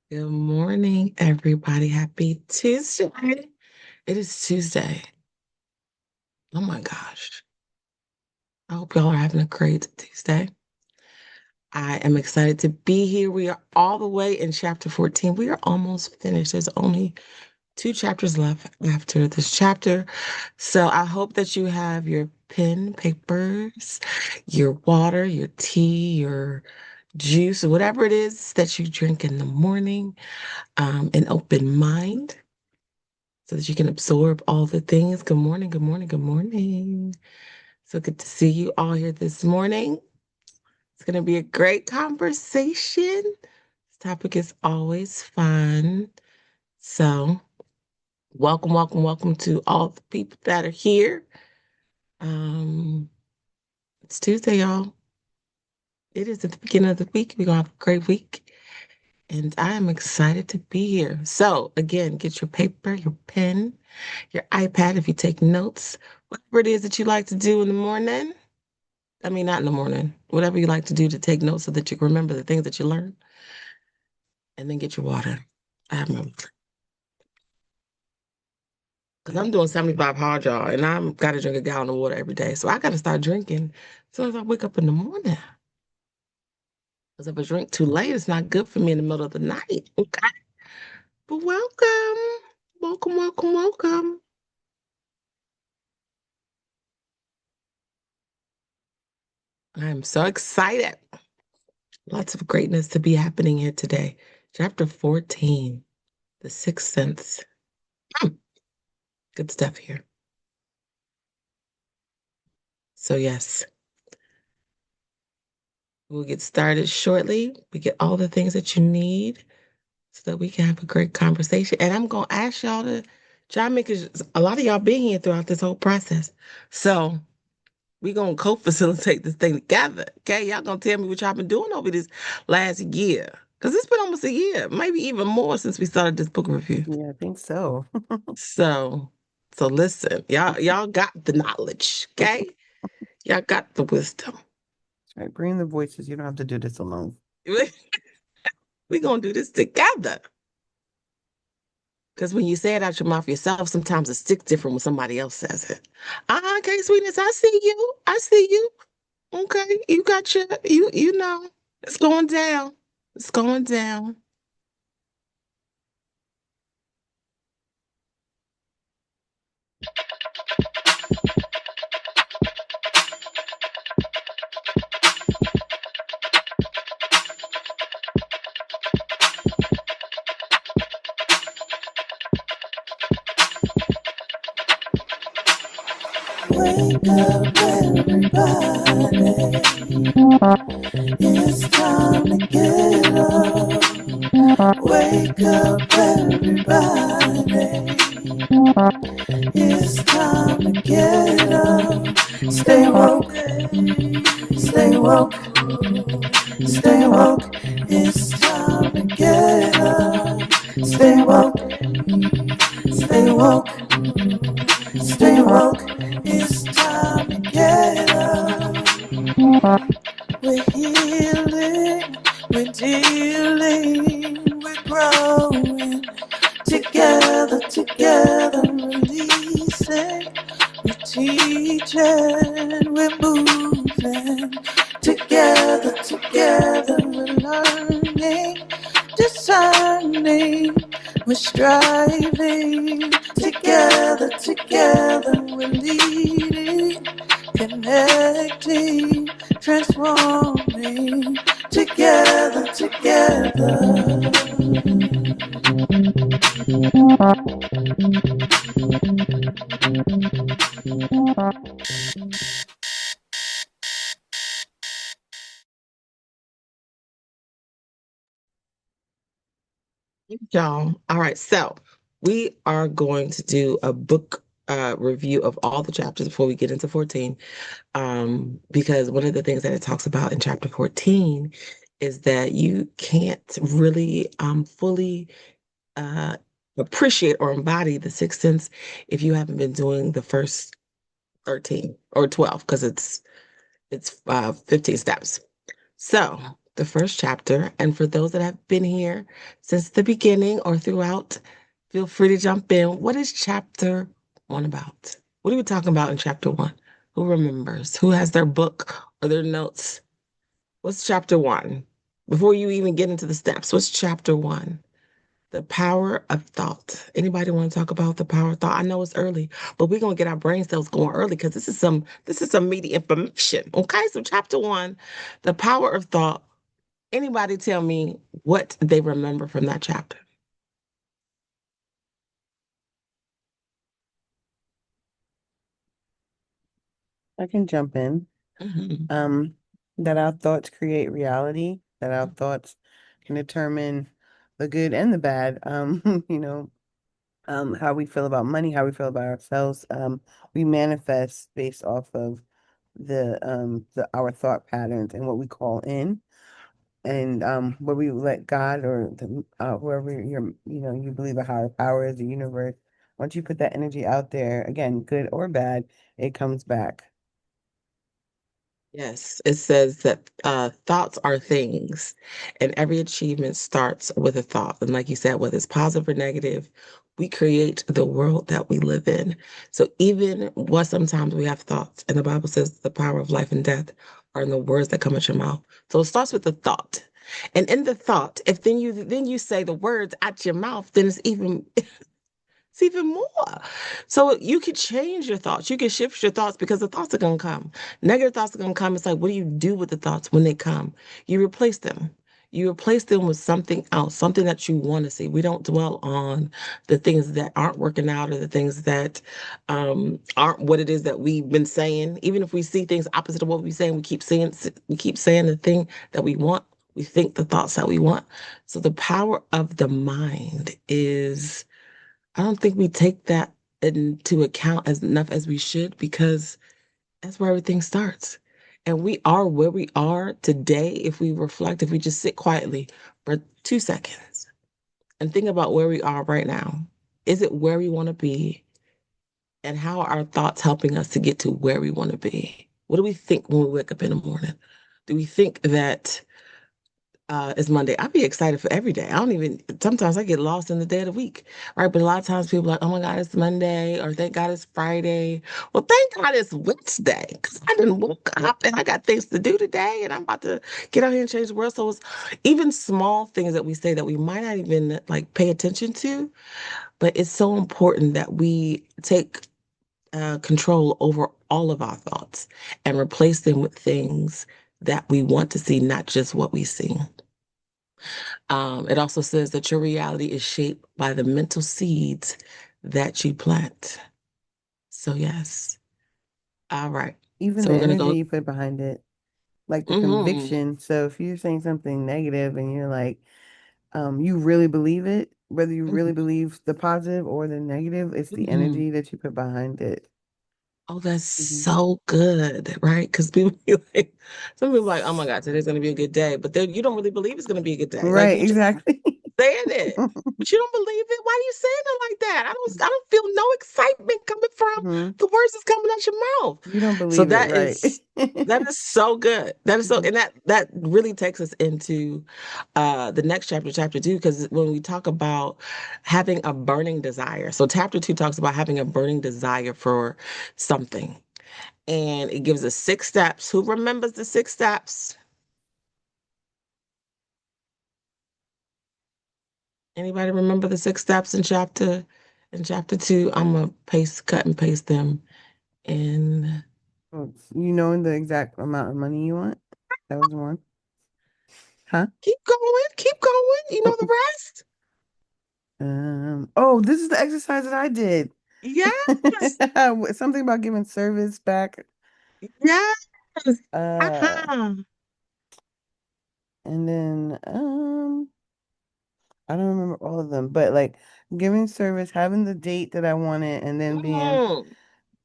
Good morning, everybody. Happy Tuesday. It is Tuesday. Oh my gosh. I hope y'all are having a great Tuesday. I am excited to be here. We are all the way in chapter 14. We are almost finished. There's only two chapters left after this chapter. So I hope that you have your pen, papers, your water, your tea, your juice, whatever it is that you drink in the morning, an open mind so that you can absorb all the things. Good morning, good morning, good morning. So good to see you all here this morning. It's going to be a great conversation. This topic is always fun. So, welcome, welcome, welcome to all the people that are here. Um, it's Tuesday, y'all. It is at the beginning of the week. We're going to have a great week. And I am excited to be here. So, again, get your paper, your pen, your iPad if you take notes, whatever it is that you like to do in the morning. I mean, not in the morning, whatever you like to do to take notes so that you can remember the things that you learn. And then get your water. I have my, because I'm doing 75 hard, y'all, and I'm got to drink a gallon of water every day. So I got to start drinking as soon as I wake up in the morning. Because if I drink too late, it's not good for me in the middle of the night. Okay. But welcome. Welcome, welcome, welcome. I'm so excited. Lots of greatness to be happening here today. Chapter 14, The Sixth Sense. Hmm, good stuff here. So, yes, we'll get started shortly. We get all the things that you need so that we can have a great conversation. And I'm going to ask y'all to chime in because a lot of y'all been here throughout this whole process. So, we're going to co-facilitate this thing together. Okay, y'all going to tell me what y'all been doing over this last year. Because it's been almost a year, maybe even more since we started this book review. Yeah, I think so. So, so listen, y'all got the knowledge, okay? Y'all got the wisdom. Right, bring the voices. You don't have to do this alone. We're gonna do this together. Because when you say it out your mouth yourself, sometimes it sticks different when somebody else says it. Okay, sweetness, I see you. I see you. Okay, you got you know. It's going down. It's going down. Wake up, everybody. It's time to get up. Wake up, everybody. It's time to get up. Stay woke, stay woke, stay woke. It's time to get up. Stay woke, stay woke, stay woke. It's time to get up. We're healing, we're dealing, we're growing. Together, together, releasing. We're teaching, we're moving. Together, together, we're learning, discerning, we're striving. Together, together, we're leading, connecting, transforming. Together, together. Y'all. All right, so we are going to do a book review of all the chapters before we get into 14. Because one of the things that it talks about in chapter 14 is that you can't really fully uh, appreciate or embody the sixth sense if you haven't been doing the first 13 or 12 because it's 15 steps. So the first chapter. And for those that have been here since the beginning or throughout, feel free to jump in. What is chapter one about? What are we talking about in chapter one? Who remembers? Who has their book or their notes? What's chapter one? Before you even get into the steps, what's chapter one? The power of thought. Anybody want to talk about the power of thought? I know it's early, but we're gonna get our brain cells going early because this is some meaty information. Okay, so chapter one, the power of thought. Anybody tell me what they remember from that chapter? I can jump in. Hmm. Um, that our thoughts create reality, that our thoughts can determine the good and the bad. How we feel about money, how we feel about ourselves. We manifest based off of the our thought patterns and what we call in. And where we let God or whoever you believe a higher power is, the universe, once you put that energy out there, again, good or bad, it comes back. Yes, it says that thoughts are things, and every achievement starts with a thought. And like you said, whether it's positive or negative, we create the world that we live in. So even what sometimes we have thoughts, and the Bible says the power of life and death are in the words that come out your mouth. So it starts with the thought. And in the thought, if then you say the words out your mouth, then it's even more. So you can change your thoughts. You can shift your thoughts because the thoughts are going to come. Negative thoughts are going to come. It's like, what do you do with the thoughts when they come? You replace them. You replace them with something else, something that you want to see. We don't dwell on the things that aren't working out or the things that aren't what it is that we've been saying. Even if we see things opposite of what we're saying, we keep saying the thing that we want. We think the thoughts that we want. So the power of the mind is I don't think we take that into account as enough as we should because that's where everything starts. And we are where we are today if we reflect, if we just sit quietly for 2 seconds and think about where we are right now. Is it where we want to be? And how are our thoughts helping us to get to where we want to be? What do we think when we wake up in the morning? Do we think that it's Monday? I'd be excited for every day. I don't even, sometimes I get lost in the day of the week, right? But a lot of times people are like, oh my God, it's Monday, or thank God it's Friday. Well, thank God it's Wednesday, because I didn't woke up and I got things to do today and I'm about to get out here and change the world. So it's even small things that we say that we might not even like pay attention to, but it's so important that we take control over all of our thoughts and replace them with things that we want to see, not just what we see. It also says that your reality is shaped by the mental seeds that you plant. So, yes. All right. Even So, the we're going to energy go. you put behind it, like the Hmm. conviction. So if you're saying something negative and you're like, you really believe it, whether you really believe the positive or the negative, it's the Hmm. energy that you put behind it. Oh, that's Hmm. so good, right? Because people be like, some people are like, oh my God, today's going to be a good day. But then you don't really believe it's going to be a good day. Like, Right, you just exactly. saying it, but you don't believe it. Why are you saying it like that? I don't feel no excitement coming from Hmm. the words that's coming out your mouth. You don't So believe it, that right? is that is so good. That is so, Mhm. and that really takes us into the next chapter, chapter two, because when we talk about having a burning desire, so chapter two talks about having a burning desire for something, and it gives us 6 steps. Who remembers the 6 steps? Anybody remember the 6 steps in chapter two? I'm gonna cut and paste them in. Well, you know the exact amount of money you want? That was one. Huh? Keep going. You know the rest. Oh, this is the exercise that I did. Yes, Something about giving service back. yes. Uh, Uh-huh. and then I don't remember all of them, but like giving service, having the date that I wanted, and then Mm.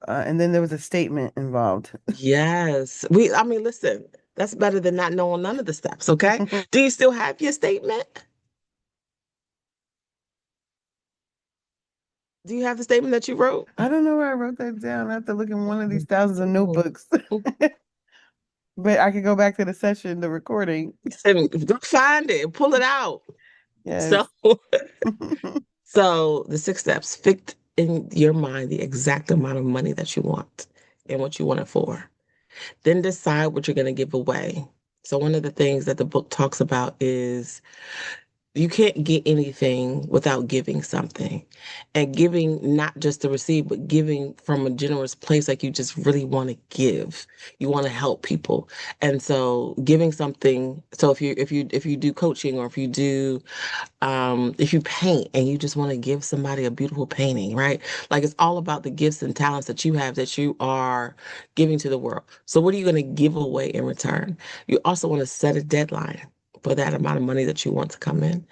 and then there was a statement involved. Yes. I mean, listen, that's better than not knowing none of the steps, okay? Do you still have your statement? Do you have the statement that you wrote? I don't know where I wrote that down. I have to look in one of these thousands of notebooks. But I could go back to the session, the recording. And go find it and pull it out. Yes. So, so the 6 steps: fix in your mind the exact amount of money that you want and what you want it for. Then decide what you're going to give away. So one of the things that the book talks about is you can't get anything without giving something, and giving not just to receive but giving from a generous place, like you just really want to give, you want to help people. And so giving something, so if you do coaching, or if you paint and you just want to give somebody a beautiful painting, right? Like, it's all about the gifts and talents that you have that you are giving to the world. So what are you going to give away in return? You also want to set a deadline for that amount of money that you want to come in,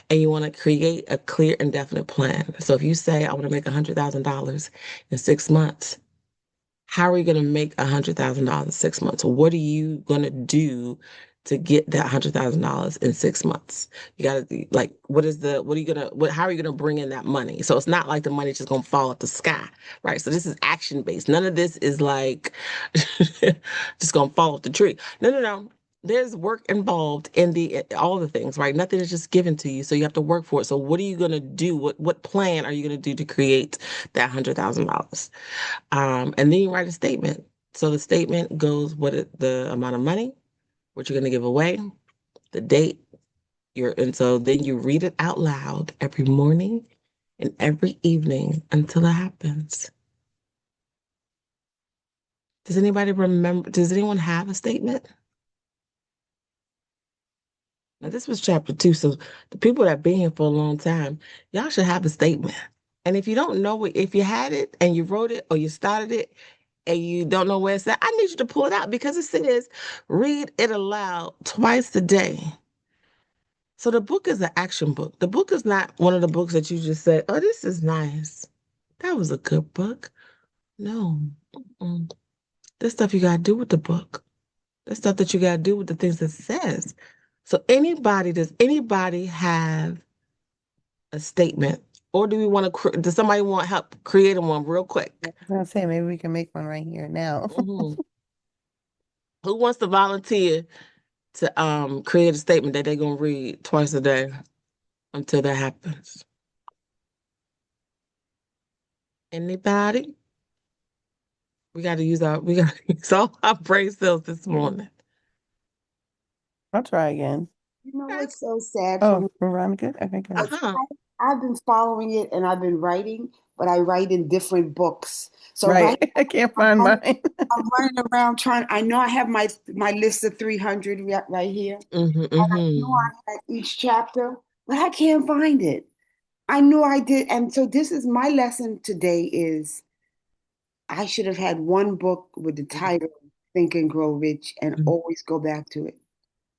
and you want to create a clear and definite plan. So if you say, I want to make $100,000 in 6 months, how are you going to make $100,000 in 6 months? What are you going to do to get that $100,000 in 6 months? You got to, like, what are you going to, how are you going to bring in that money? So it's not like the money's just going to fall out the sky, right? So this is action based. None of this is like just going to fall off the tree. No, no, no. There's work involved in all the things, right? Nothing is just given to you, so you have to work for it. So what are you going to do? What plan are you going to do to create that $100,000? And then you write a statement. So the statement goes the amount of money, what you're going to give away, the date, and so then you read it out loud every morning and every evening until it happens. Does anybody remember? Does anyone have a statement? Now, this was chapter 2, so the people that have been here for a long time, y'all should have a statement. And if you don't know it, if you had it and you wrote it or you started it and you don't know where it's at, I need you to pull it out, because it says read it aloud twice a day. So the book is an action book. The book is not one of the books that you just said, oh, this is nice. That was a good book. No. Mm-mm. There's stuff you got to do with the book. There's stuff that you got to do with the things that it says. So does anybody have a statement? Or do we want to, does somebody want help creating one real I quick? was gonna say maybe we can make one right here now. Mhm. Who wants to volunteer to create a statement that they're gonna read twice a day until that happens? Anybody? We gotta use all our brain cells this morning. I'll try again. You know Okay. what's so sad for Oh, me? Veronica? Okay, good. Uh-huh. I've been following it and I've been writing, but I write in different books. So Right. I can't I'm find running, mine. I'm running around trying. I know I have my list of 300 right here. Mm-hmm, And I know mm-hmm. I had each chapter, but I can't find it. I knew I did. And so this is my lesson today is I should have had one book with the title Think and Grow Rich and Mm-hmm. always go back to it.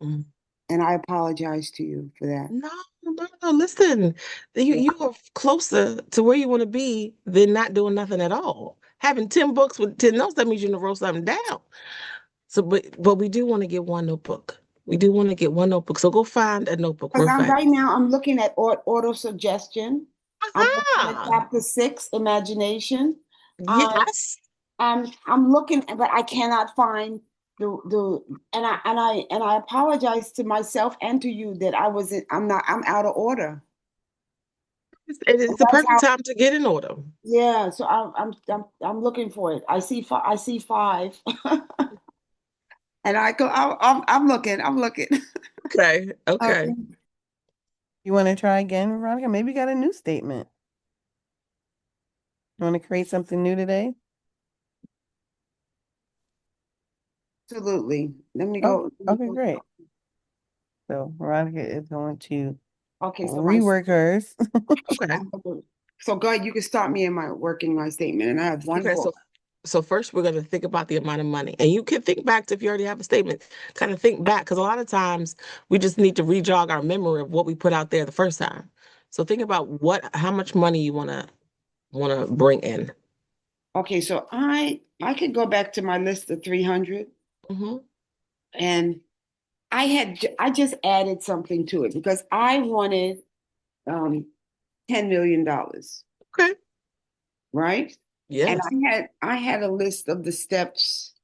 Mm-hmm. And I apologize to you for that. No, no, no. Listen, you are closer to where you want to be than not doing nothing at all. Having 10 books with 10 notes, that means you need to wrote something down. So, but we do want to get one notebook. We do want to get one notebook. So go find a notebook Because real fast. right now I'm looking at auto suggestion. I'm looking at Aha! chapter 6, imagination. Um, Yes. and I'm looking, but I cannot find the and I apologize to myself and to you that I'm out of order. It's the That's perfect how. time to get in order. Yeah. So I'm looking for it. I see five, and I go. I'm looking. I'm looking. Okay. Okay. Okay. You want to try again, Veronica? Maybe you got a new statement. You want to create something new today? Absolutely. Let me Oh, go. okay, great. So Veronica is going to Okay. So rework hers. Okay. so go ahead. You can start me in my working my statement, and I have one Okay. book. So first we're gonna think about the amount of money. And you can think back to, if you already have a statement, kind of think back, because a lot of times we just need to re-jog our memory of what we put out there the first time. So think about how much money you wanna bring in. Okay, so I could go back to my list of 300 Hmm. and I just added something to it because I wanted um $10 million, Okay. right? And Yes. I had a list of the steps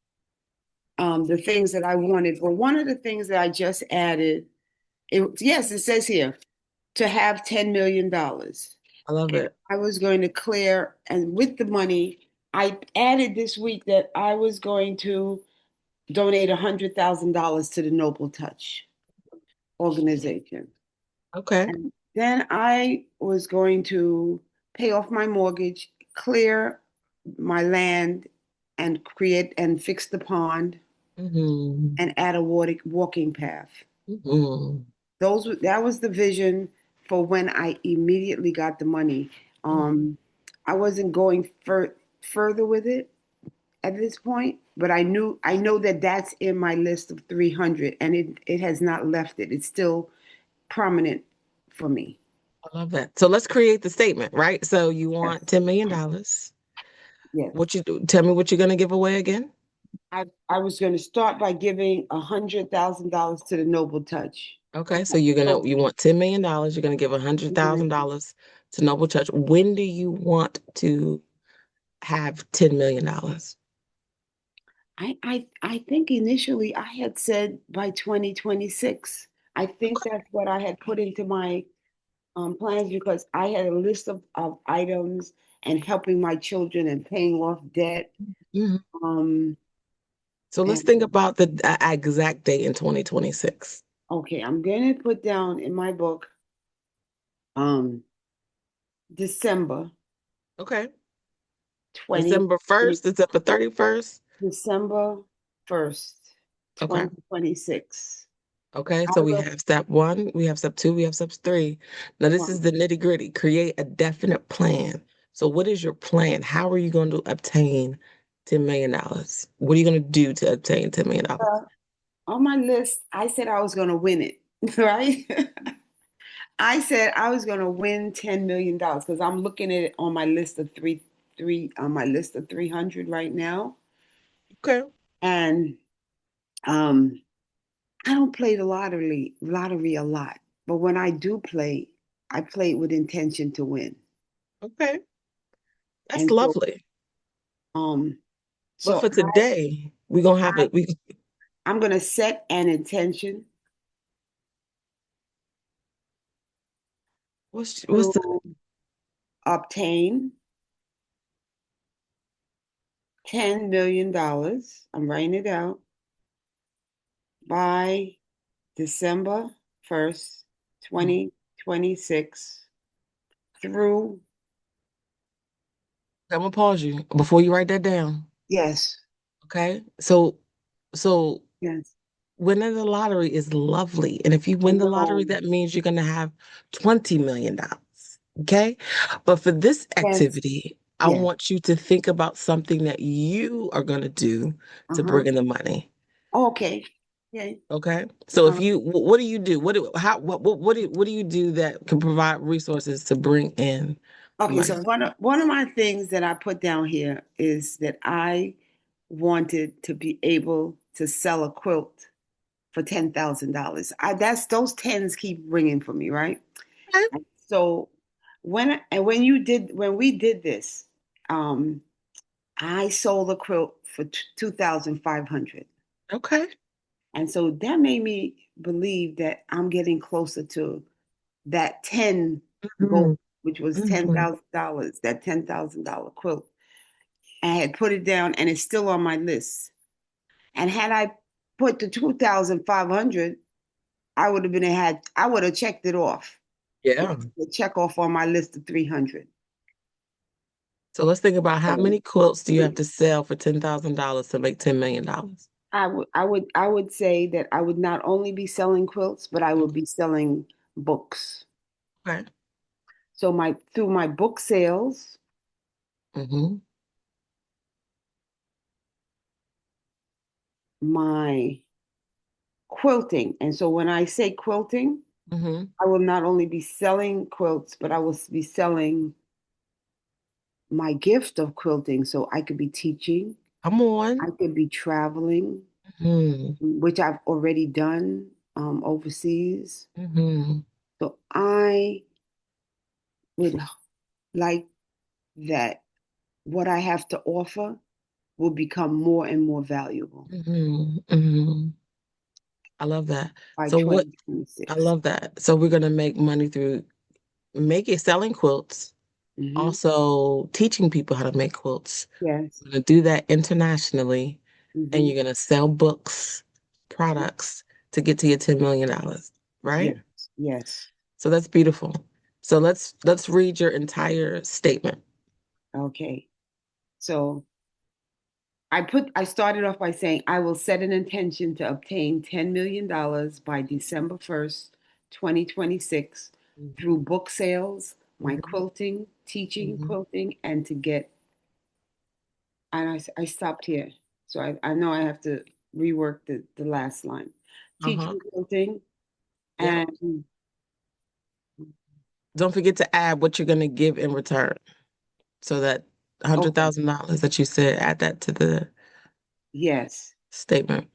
the things that I wanted. Well, one of the things that I just added, yes, it says here to have $10 million. I love it. I was going to clear, and with the money, I added this week that I was going to donate $100,000 to the Noble Touch organization. Okay. And then I was going to pay off my mortgage, clear my land, and create and fix the pond Mm-hmm. and add a walking path. Mm-hmm. That was the vision for when I immediately got the money. Um, I wasn't going further with it at this point, but I know that that's in my list of 300, and it has not left it. It's still prominent for me. I love that. So let's create the statement, right? So you want Yes, $10 million. Dollars. yes. What you do? Tell me what you're gonna give away again. I was going to start by giving $100,000 to the Noble Touch. Okay, so So you want $10 million. Dollars. You're gonna give $100,000 to Noble Church. When do you want to have $10 million? Dollars? I think initially I had said by 2026. I think Okay. that's what I had put into my plans because I had a list of items and helping my children and paying off debt. Mhm. Um, So let's think and about the exact date in 2026. okay, I'm gonna put down in my book um December Okay. 20 December 1st, December 31st. December 1st, Okay. 2026. Okay, I so we will, have step one, we have step two, we have step three. Now, this is well, the nitty gritty. Create a definite plan. So, what is your plan? How are you going to obtain $10 million? Dollars? What are you going to do to obtain $10 million? Dollars? on my list, I said I was gonna win it, right? I said I was gonna win $10 million because I'm looking at it on my list of three on my list of 300 right now. Okay. And um I don't play the lottery a lot, but when I do play, I play it with intention to win. Okay. That's And so lovely. um But so for today, we're going to have I it. I'm gonna set an intention What's the, to obtain $10 million. I'm writing it out by December 1st, 2026 through, I'm going to pause you before you write that down. yes, Okay. So yes, winning the lottery is lovely. And if you I win the lottery, know, that means you're going to have $20 million. Dollars. Okay. But for this yes, activity, I yes, want you to think about something that you are going to do to uh-huh. bring in the money. Okay, okay. Okay. So if Um, you, what do you do? What do you do that can provide resources to bring in the okay, money? so one of my things that I put down here is that I wanted to be able to sell a quilt for $10,000. I That's those tens keep ringing for me, right? Okay. So when we did this, um, I sold a quilt for 2,500. Okay. And so that made me believe that I'm getting closer to that 10 goal, Mhm. which was Mhm. $10,000, that $10,000 quilt. I had put it down and it's still on my list. And had I put the 2,500, I would have checked it off. Yeah. That's the check off on my list of 300. So let's think about how So many quilts do you have to sell for $10,000 to make $10 million? Dollars? I would say that I would not only be selling quilts, but I would Mhm. be selling books. Okay. So my through my book sales, Mm-hmm. my quilting. And so when I say quilting, Mm-hmm. I will not only be selling quilts, but I will be selling my gift of quilting. So I could be teaching, Come on. I could be traveling, Mm-hmm. which I've already done overseas. Mm-hmm. So I would like that what I have to offer will become more and more valuable Hmm. I love that. by So what, I 2026. love that. So we're gonna make money through making selling quilts, Hmm. also teaching people how to make quilts. Yes. We're gonna do that internationally, and Hmm. you're gonna sell books, products to get to your $10 million, right? Yes. Yes. So that's beautiful. So let's read your entire statement. Okay. So I started off by saying I will set an intention to obtain $10 million by December 1st, 2026 through book sales, my Mhm, quilting, teaching mhm. quilting, and to get, and I stopped here. So I know I have to rework the last line. Uh-huh. Teaching quilting Yep. and Don't forget to add what you're gonna give in return. So that hundred okay, thousand dollars that you said, add that to the yes, statement.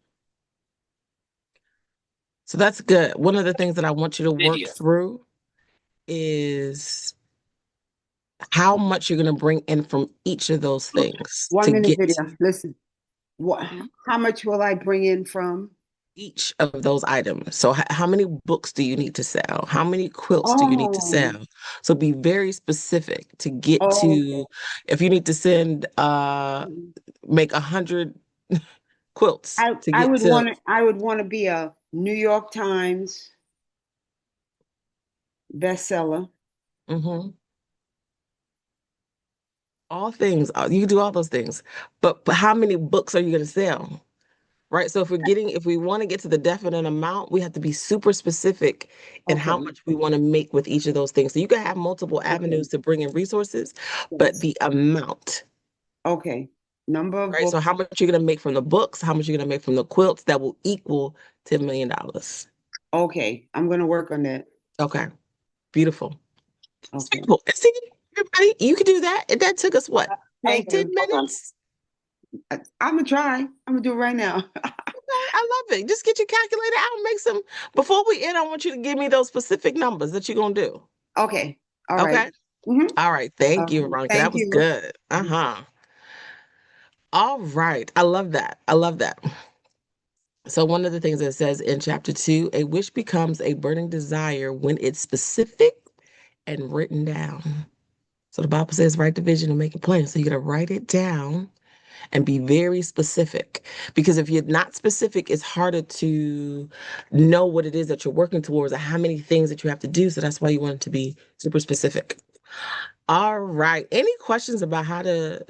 So that's good. One of the things that I want you to work through is how much you're going to bring in from each of those things to 1 minute get video. Listen, what? to How much will I bring in from? each of those items. So, how many books do you need to sell? How many quilts do you need to Oh, sell? So, be very specific to get oh, to if you need to send, okay. make 100 quilts to I get would to. want to be a New York Times bestseller. Mhm. All things, you can do all those things, but how many books are you going to sell? Right. So if we want to get to the definite amount, we have to be super specific in how Okay, much we want to make with each of those things. So you can have multiple okay, avenues to bring in resources, but yes, the amount, okay. Number of right? So books. how much you're going to make from the books, how much you're going to make from the quilts that will equal $10 million. Okay, I'm gonna work on that. Okay. Beautiful. It's Okay. beautiful. And see, everybody, you can do that. And that took us what? Thank Ten you. Hold on. minutes? I'm gonna try. I'm gonna do it right now. Okay, I love it. Just get your calculator out and make some. Before we end, I want you to give me those specific numbers that you're going to do. Okay. All right. Okay. Mm-hmm. All right. Thank you, Veronica. That Thank was you. good. Uh-huh. All right. I love that. I love that. So one of the things that says in chapter 2, a wish becomes a burning desire when it's specific and written down. So the Bible says write the vision and make it plain. So you got to write it down and be very specific. Because if you're not specific, it's harder to know what it is that you're working towards and how many things that you have to do. So that's why you want it to be super specific. All right. Any questions about how to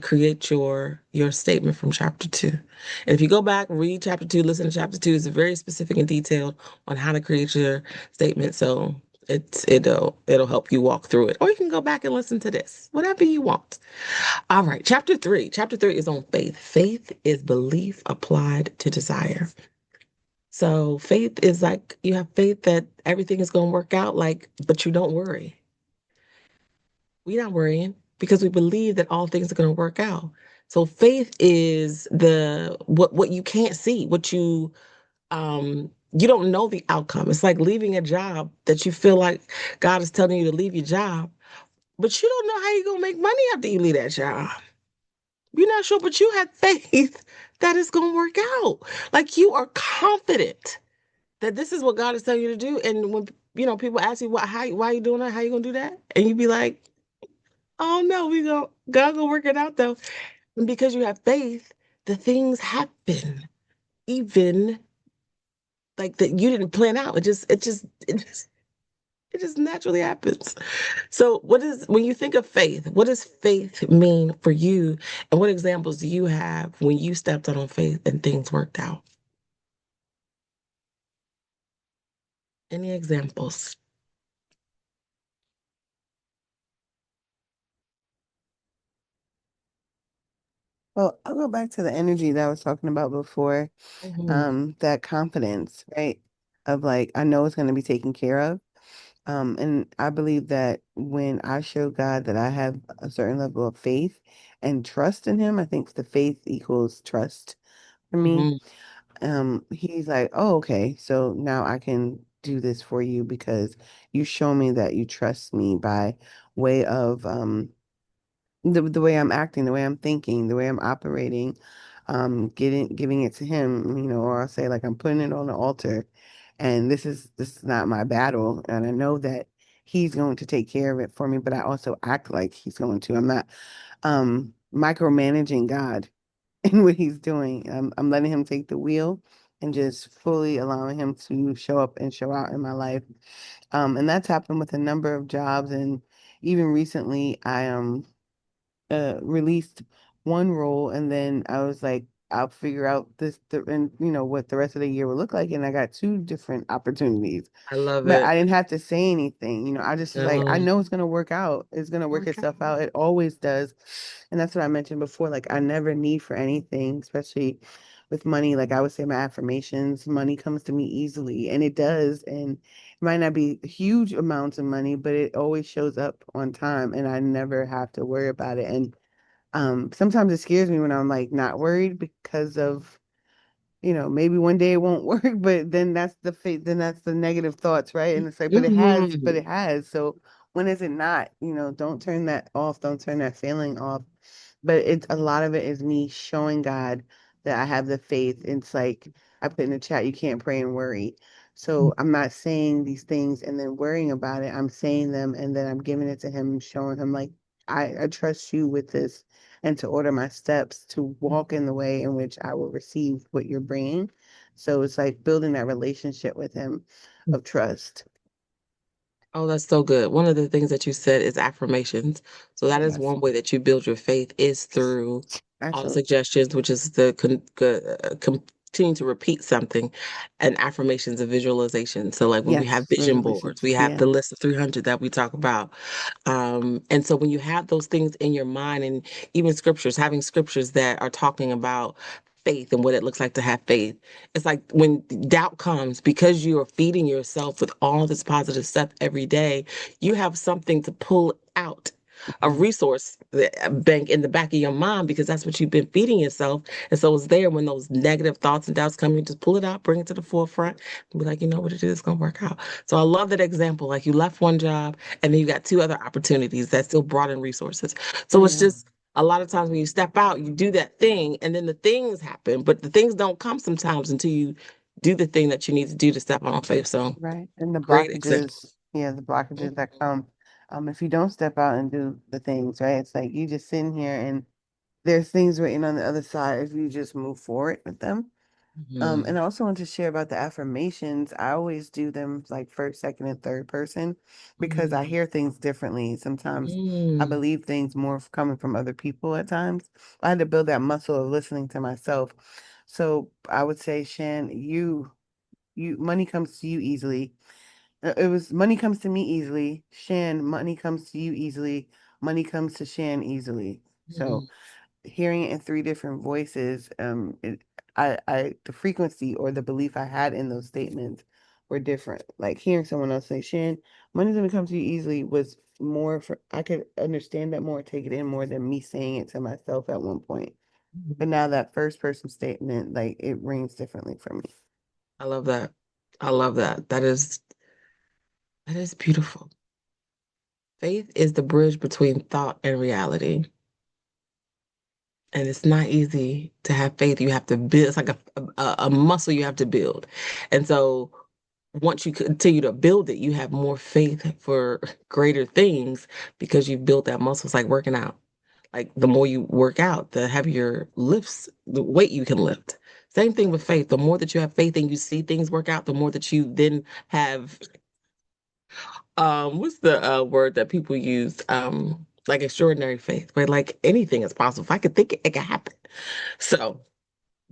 create your statement from chapter 2? And if you go back, read chapter 2, listen to chapter 2, it's very specific and detailed on how to create your statement. So it'll help you walk through it. Or you can go back and listen to this, whatever you want. All right. Chapter 3. Chapter 3 is on faith. Faith is belief applied to desire. So faith is like you have faith that everything is going to work out, like, but you don't worry. We're not worrying because we believe that all things are going to work out. So faith is the what you can't see, what you don't know the outcome. It's like leaving a job that you feel like God is telling you to leave your job, but you don't know how you're going to make money after you leave that job. You're not sure, but you have faith that it's going to work out. Like you are confident that this is what God is telling you to do. And when people ask you why are you doing that, how you going to do that, and you be like, oh no, God gonna work it out though. And because you have faith, the things happen, even like that you didn't plan out. It just naturally happens. So when you think of faith, what does faith mean for you? And what examples do you have when you stepped out on faith and things worked out? Any examples? Well, I'll go back to the energy that I was talking about before. Hmm. That confidence, right? Of like, I know it's going to be taken care of. And I believe that when I show God that I have a certain level of faith and trust in Him, I think the faith equals trust for me. Hmm. He's like, oh, okay, so now I can do this for you because you show me that you trust me by way of the way I'm acting, the way I'm thinking, the way I'm operating, giving it to him, or I'll say like I'm putting it on the altar, and this is not my battle, and I know that he's going to take care of it for me, but I also act like he's going to. I'm not micromanaging God in what he's doing. I'm letting him take the wheel and just fully allowing him to show up and show out in my life. And that's happened with a number of jobs, and even recently I released one role, and then I was like, I'll figure out and what the rest of the year will look like, and I got two different opportunities, I love but I it. didn't have to say anything. I just was like, I Um, know it's gonna work out. It's gonna work work itself out. out. It always does, and that's what I mentioned before. Like I never need for anything, especially with money. Like I would say my affirmations, money comes to me easily, and it does, and it might not be huge amounts of money, but it always shows up on time, and I never have to worry about it. And sometimes it scares me when I'm like not worried because of, maybe one day it won't work, but then then that's the negative thoughts, right? And it's like, but Mhm. it has. So when is it not? Don't turn that off. Don't turn that feeling off. But it's a lot of it is me showing God that I have the faith. It's like I put in the chat, you can't pray and worry. So I'm not saying these things and then worrying about it. I'm saying them and then I'm giving it to him, showing him like I trust you with this, and to order my steps to walk in the way in which I will receive what you're bringing. So it's like building that relationship with him of trust. Oh, that's so good. One of the things that you said is affirmations. So that is Yes, one way that you build your faith is through auto absolutely. suggestions, which is the continue to repeat something, and affirmations and visualization. So like when we have Yes, vision boards, resolutions. we have Yeah. the list of 300 that we talk about. And so when you have those things in your mind, and even scriptures, having scriptures that are talking about faith and what it looks like to have faith, it's like when doubt comes, because you are feeding yourself with all this positive stuff every day, you have something to pull out. A Mhm. resource bank in the back of your mind, because that's what you've been feeding yourself. And so it's there when those negative thoughts and doubts come, you just pull it out, bring it to the forefront, and be like, you know what it is, it's gonna work out. So I love that example. Like you left one job and then you got two other opportunities that still brought in resources. So it's Yeah. just a lot of times when you step out, you do that thing and then the things happen, but the things don't come sometimes until you do the thing that you need to do to step on faith. So Right. And the great example. blockages, yeah, the blockages that Mhm. come, if you don't step out and do the things, right? It's like you just sitting here and there's things waiting on the other side if you just move forward with them. And Mhm. I also want to share about the affirmations. I always do them like first, second, and third person because I Mhm. hear things differently. Sometimes I Mm. believe things more coming from other people at times. I had to build that muscle of listening to myself. So I would say, Shan, money comes to you easily. It was money comes to me easily. Shan, money comes to you easily. Money comes to Shan easily. So Mhm. hearing it in three different voices, the frequency or the belief I had in those statements were different. Like hearing someone else say, Shan, money's gonna come to you easily was more for I could understand that more, take it in more than me saying it to myself at one point. But now that first person statement, like it rings differently for me. I love that. I love that. That is beautiful. Faith is the bridge between thought and reality. And it's not easy to have faith. You have to build, it's like a muscle you have to build. And so once you continue to build it, you have more faith for greater things because you've built that muscle. It's like working out. Like the more you work out, the heavier lifts, the weight you can lift. Same thing with faith. The more that you have faith and you see things work out, the more that you then have what's the word that people use? Like extraordinary faith, where like anything is possible. If I could think it, it could happen. So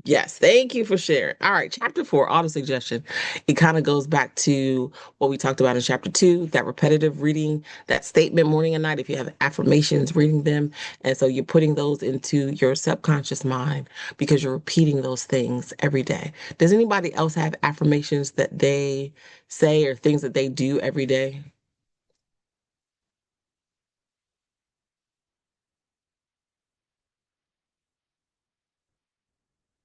yes, thank you for sharing. All right, chapter 4, auto suggestion. It kind of goes back to what we talked about in chapter 2, that repetitive reading, that statement morning and night. If you have affirmations, reading them. And so you're putting those into your subconscious mind because you're repeating those things every day. Does anybody else have affirmations that they say or things that they do every day?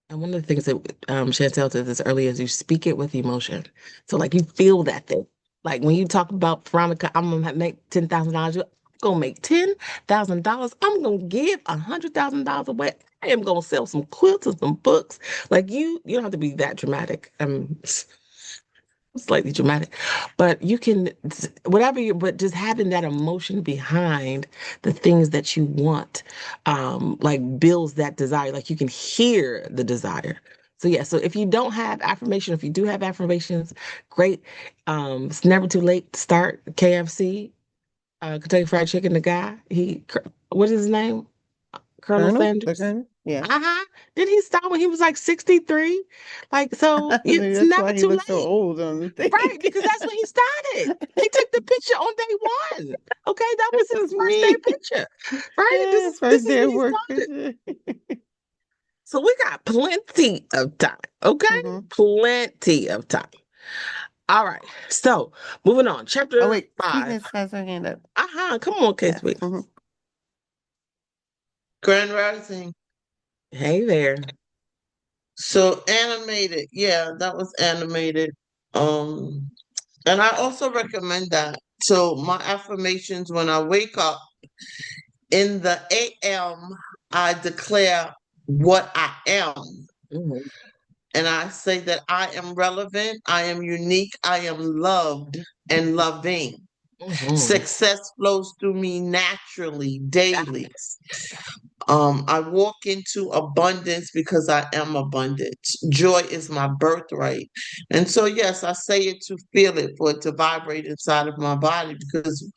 And one of the things that Chantel did this earlier is you speak it with emotion. So like you feel that thing. Like when you talk about Veronica, I'm gonna make $10,000. gonna make $10,000. I'm gonna give $100,000 away. I am gonna sell some quilts and some books. Like you don't have to be that dramatic. Slightly dramatic, but you can whatever you but just having that emotion behind the things that you want, like builds that desire. Like you can hear the desire. So yeah, so if you don't have affirmation, if you do have affirmations, great. It's never too late to start KFC, Kentucky Fried Chicken. The guy, what is his name? Colonel Colonel? The Sanders. Colonel? Yeah. Uh-huh. Did he start when he was like 63? Like, so Maybe it's that's never why he too looks so late. old on the Right, thing. because that's when he started. He took the picture on day one. Okay, that was his That's first day me. picture. Right? This Yeah, is this first is day when of he work started. picture. So we got plenty of time. Okay? Hmm. Plenty of time. All right. So moving on. Oh Chapter wait, five. Sweetness has her hand up. Uh-huh. Come on, K Yeah. Sweet. Grand Rising. Hey there. So animated, yeah, that was animated. Um, and I also recommend that. So my affirmations when I wake up in the AM, I declare what I am. Mhm, And I say that I am relevant, I am unique, I am loved and loving. mhm. Success flows through me naturally, daily. Yes. I walk into abundance because I am abundant. Joy is my birthright. And so, yes, I say it to feel it, for it to vibrate inside of my body, because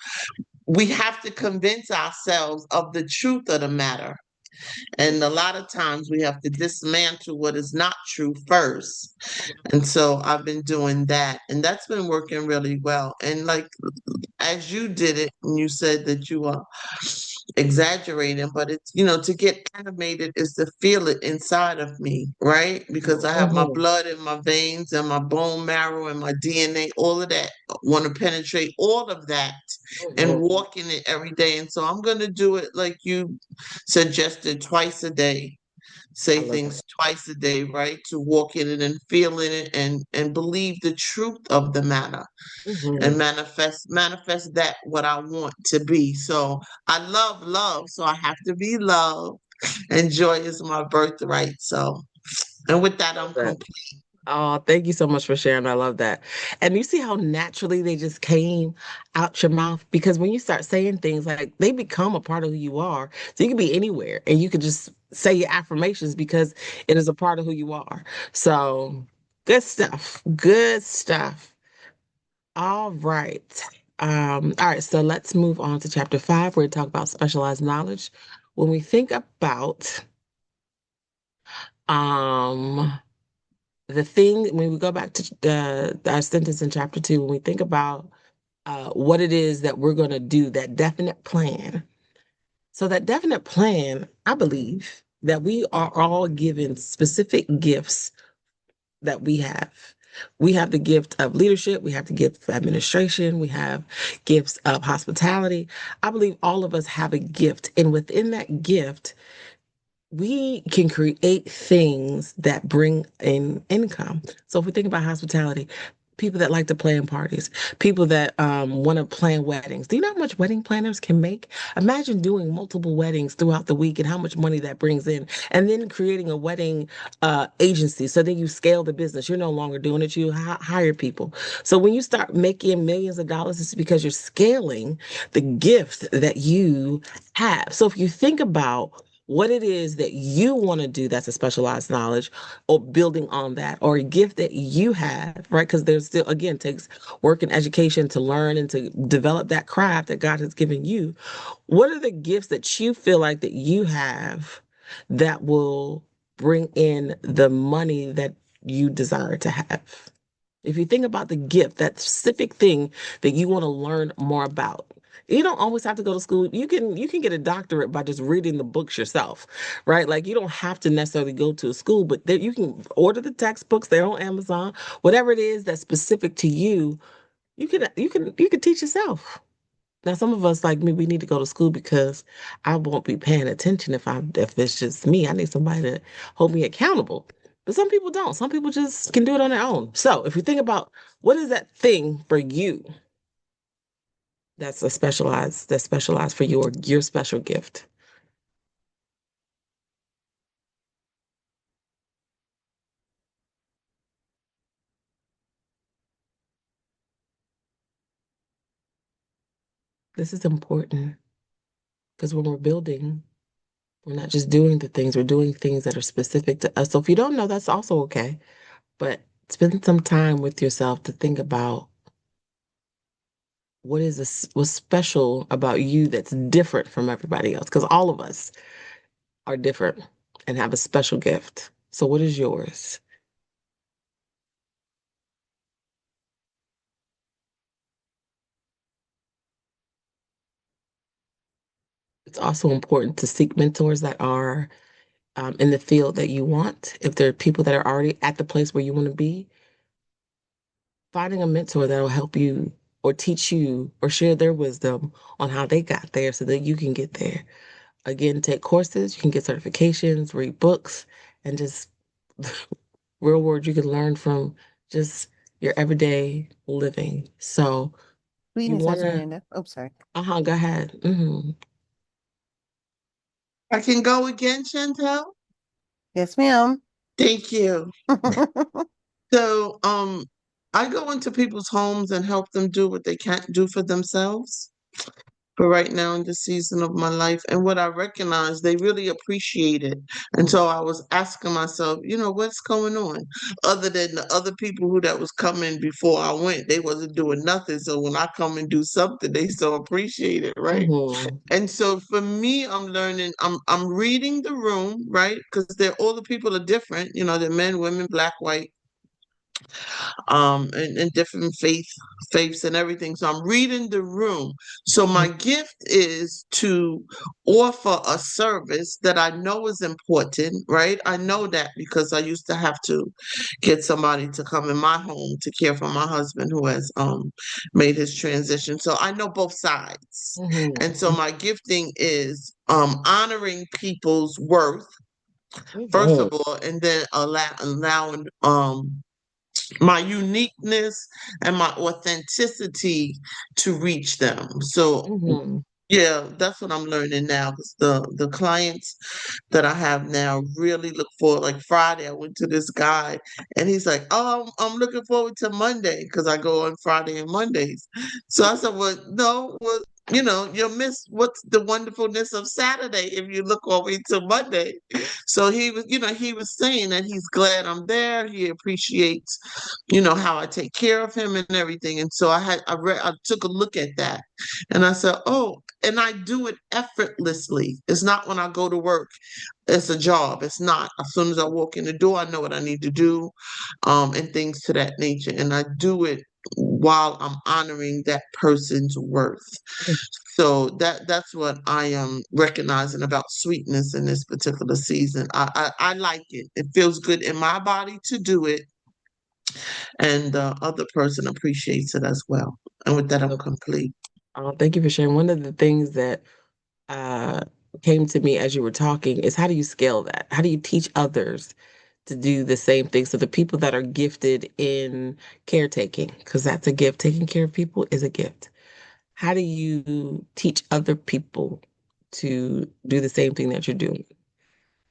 we have to convince ourselves of the truth of the matter. And a lot of times we have to dismantle what is not true first. And so I've been doing that, and that's been working really well. And like as you did it, and you said that you are exaggerating, but it's, to get animated is to feel it inside of me, right? Because I have my Mhm, blood in my veins and my bone marrow and my DNA, all of that want to penetrate all of that and mhm. walk in it every day. And so I'm going to do it like you suggested, twice a day. I Say love that. things twice a day, right? To walk in it and feel in it and believe the truth of the matter and Mhm. manifest that what I want to be. So I love love, so I have to be loved, and joy is my birthright. So, and with that, Love I'm that. complete. Oh, thank you so much for sharing. I love that. And you see how naturally they just came out your mouth? Because when you start saying things like they become a part of who you are. So you can be anywhere and you could just say your affirmations because it is a part of who you are. So good stuff. Good stuff. All right. All right, so let's move on to chapter 5 where we talk about specialized knowledge. When we think about um the thing when we go back to our sentence in chapter 2, when we think about what it is that we're going to do, that definite plan. So that definite plan, I believe that we are all given specific gifts that we have. We have the gift of leadership, we have the gift of administration, we have gifts of hospitality. I believe all of us have a gift, and within that gift we can create things that bring in income. So if we think about hospitality, people that like to plan parties, people that want to plan weddings. Do you know how much wedding planners can make? Imagine doing multiple weddings throughout the week and how much money that brings in, and then creating a wedding agency. So then you scale the business. You're no longer doing it. You hire people. So when you start making millions of dollars, it's because you're scaling the gift that you have. So if you think about what it is that you want to do that's a specialized knowledge or building on that or a gift that you have, right? Because there's still, again, takes work and education to learn and to develop that craft that God has given you. What are the gifts that you feel like that you have that will bring in the money that you desire to have? If you think about the gift, that specific thing that you want to learn more about, you don't always have to go to school. You can get a doctorate by just reading the books yourself, right? Like you don't have to necessarily go to a school, but there, you can order the textbooks. They're on Amazon. Whatever it is that's specific to you, you can teach yourself. Now, some of us like me, we need to go to school because I won't be paying attention if it's just me. I need somebody to hold me accountable. But some people don't. Some people just can do it on their own. So if you think about what is that thing for you that's specialized for your special gift. This is important because when we're building, we're not just doing the things, we're doing things that are specific to us. So if you don't know, that's also okay. But spend some time with yourself to think about what's special about you that's different from everybody else. Because all of us are different and have a special gift. So what is yours? It's also important to seek mentors that are in the field that you want. If there are people that are already at the place where you want to be, finding a mentor that will help you or teach you or share their wisdom on how they got there so that you can get there. Again, take courses, you can get certifications, read books, and just real words you can learn from just your everyday living. So you Sweetness want has her to, hand up. Oh, sorry. go ahead. I can go again, Chantel. Yes, ma'am. Thank you. So, I go into people's homes and help them do what they can't do for themselves. For right now in the season of my life, and what I recognize, they really appreciate it. And so I was asking myself, what's going on? Other than the other people who that was coming before I went, they wasn't doing nothing. So when I come and do something, they so appreciate it, right? Mm-hmm. And so for me, I'm learning, I'm reading the room, right? Because they're all the people are different, they're men, women, black, white, and different faiths and everything. So I'm reading the room. So my gift is to offer a service that I know is important, right? I know that because I used to have to get somebody to come in my home to care for my husband who has made his transition. So I know both sides. And so my gifting is honoring people's worth, first Mm-hmm. of all, and then allowing my uniqueness and my authenticity to reach them. So Mm-hmm. yeah, that's what I'm learning now. 'Cause the clients that I have now really look forward. Like Friday, I went to this guy, and he's like, "Oh, I'm looking forward to Monday because I go on Friday and Mondays." So I said, "Well, no, well, you'll miss what's the wonderfulness of Saturday if you look over to Monday." So he was saying that he's glad I'm there. He appreciates, how I take care of him and everything. And so I took a look at that, and I said, "Oh." And I do it effortlessly. It's not when I go to work. It's a job. It's not. As soon as I walk in the door, I know what I need to do, and things to that nature. And I do it while I'm honoring that person's worth. So that's what I am recognizing about sweetness in this particular season. I like it. It feels good in my body to do it, and the other person appreciates it as well. And with that, I'm complete. Thank you for sharing. One of the things that uh, came to me as you were talking is how do you scale that? How do you teach others to do the same thing? So the people that are gifted in caretaking, because that's a gift, taking care of people is a gift. How do you teach other people to do the same thing that you're doing?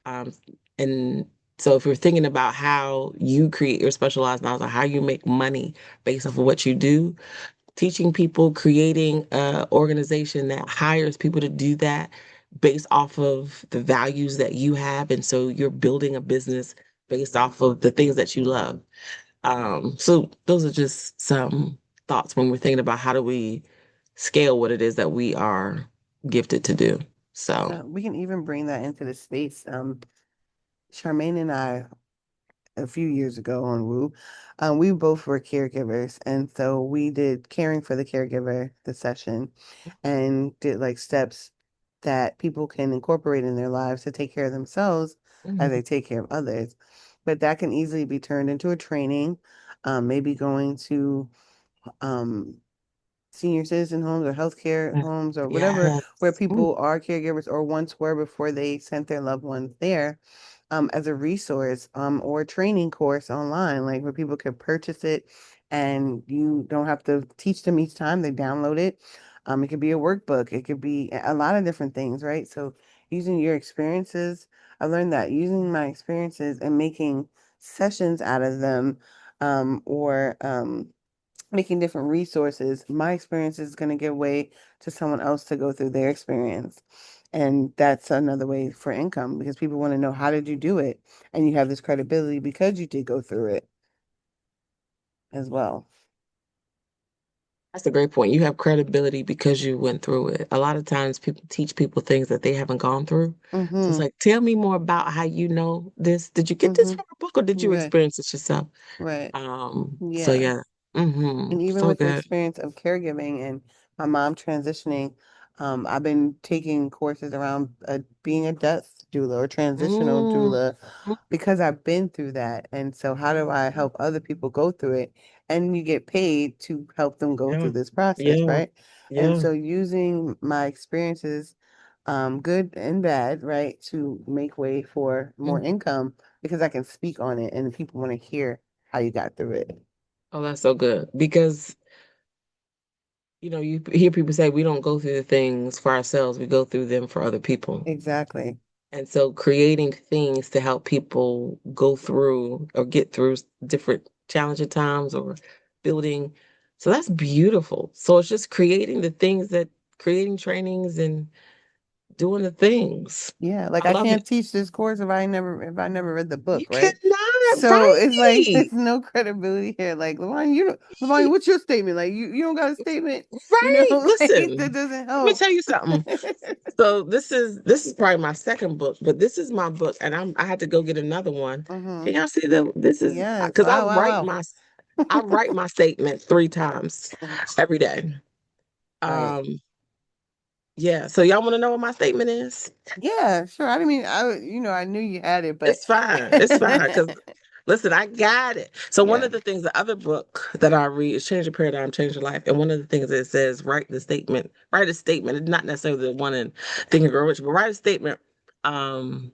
Um, and so if you're thinking about how you create your specialized knowledge or how you make money based off of what you do, teaching people, creating an organization that hires people to do that based off of the values that you have. And so you're building a business based off of the things that you love. So those are just some thoughts when we're thinking about how do we scale what it is that we are gifted to do. So, So we can even bring that into the space. Charmaine and I, a few years ago on Woo, we both were caregivers, and so we did caring for the caregiver, the session, and did like steps that people can incorporate in their lives to take care of themselves as mhm, they take care of others. But that can easily be turned into a training, maybe going to um, senior citizen homes or healthcare homes or whatever, yes. where Mm, people are caregivers or once were before they sent their loved ones there, as a resource, or a training course online, like where people could purchase it and you don't have to teach them each time they download it. It could be a workbook. It could be a lot of different things, right? So using your experiences, I learned that using my experiences and making sessions out of them, or making different resources, my experience is going to give way to someone else to go through their experience. And that's another way for income because people want to know how did you do it? And you have this credibility because you did go through it as well. That's a great point. You have credibility because you went through it. A lot of times people teach people things that they haven't gone through. So it's Mm-hmm. like, tell me more about how you know this. Did you get this Mm-hmm. from a book or did you Right. experience this yourself? Right. So Yeah. yeah. Mm-hmm. And even So with the good. experience of caregiving and my mom transitioning, I've been taking courses around being a death doula or transitional Mm-hmm. doula because I've been through that. And so, how do I help other people go through it? And you get paid to help them go Yeah. through this process, Yeah. right? And Yeah. so, using my experiences, good and bad, right, to make way for more Mm. income because I can speak on it and people want to hear how you got through it. Oh, that's so good. Because, you hear people say we don't go through the things for ourselves, we go through them for other people. Exactly. And so creating things to help people go through or get through different challenging times or building. So that's beautiful. So it's just creating the things that creating trainings and doing the things. Yeah, like I I love it. can't teach this course if I never read the You book, right? cannot, So it's like right? there's no credibility here. Like Lavonya, Lavonya, what's your statement? Like you don't got a statement, Right. like Listen, that doesn't let me help. tell you something. So this is probably my second book, but this is my book, and I had to go get another one. Mm-hmm. Can y'all see the this is Yes. because Wow, wow, I wow. write my statement 3 times Mhm. every day. Right. Um, yeah. So y'all want to know what my statement is? Yeah, sure. I didn't mean I knew you had it, but It's fine. It's fine because listen, I got it. So one yeah. of the things, the other book that I read is Change Your Paradigm, Change Your Life, and one of the things it says, write a statement. It's not necessarily the one in Think and Grow Rich, but write a statement. Um,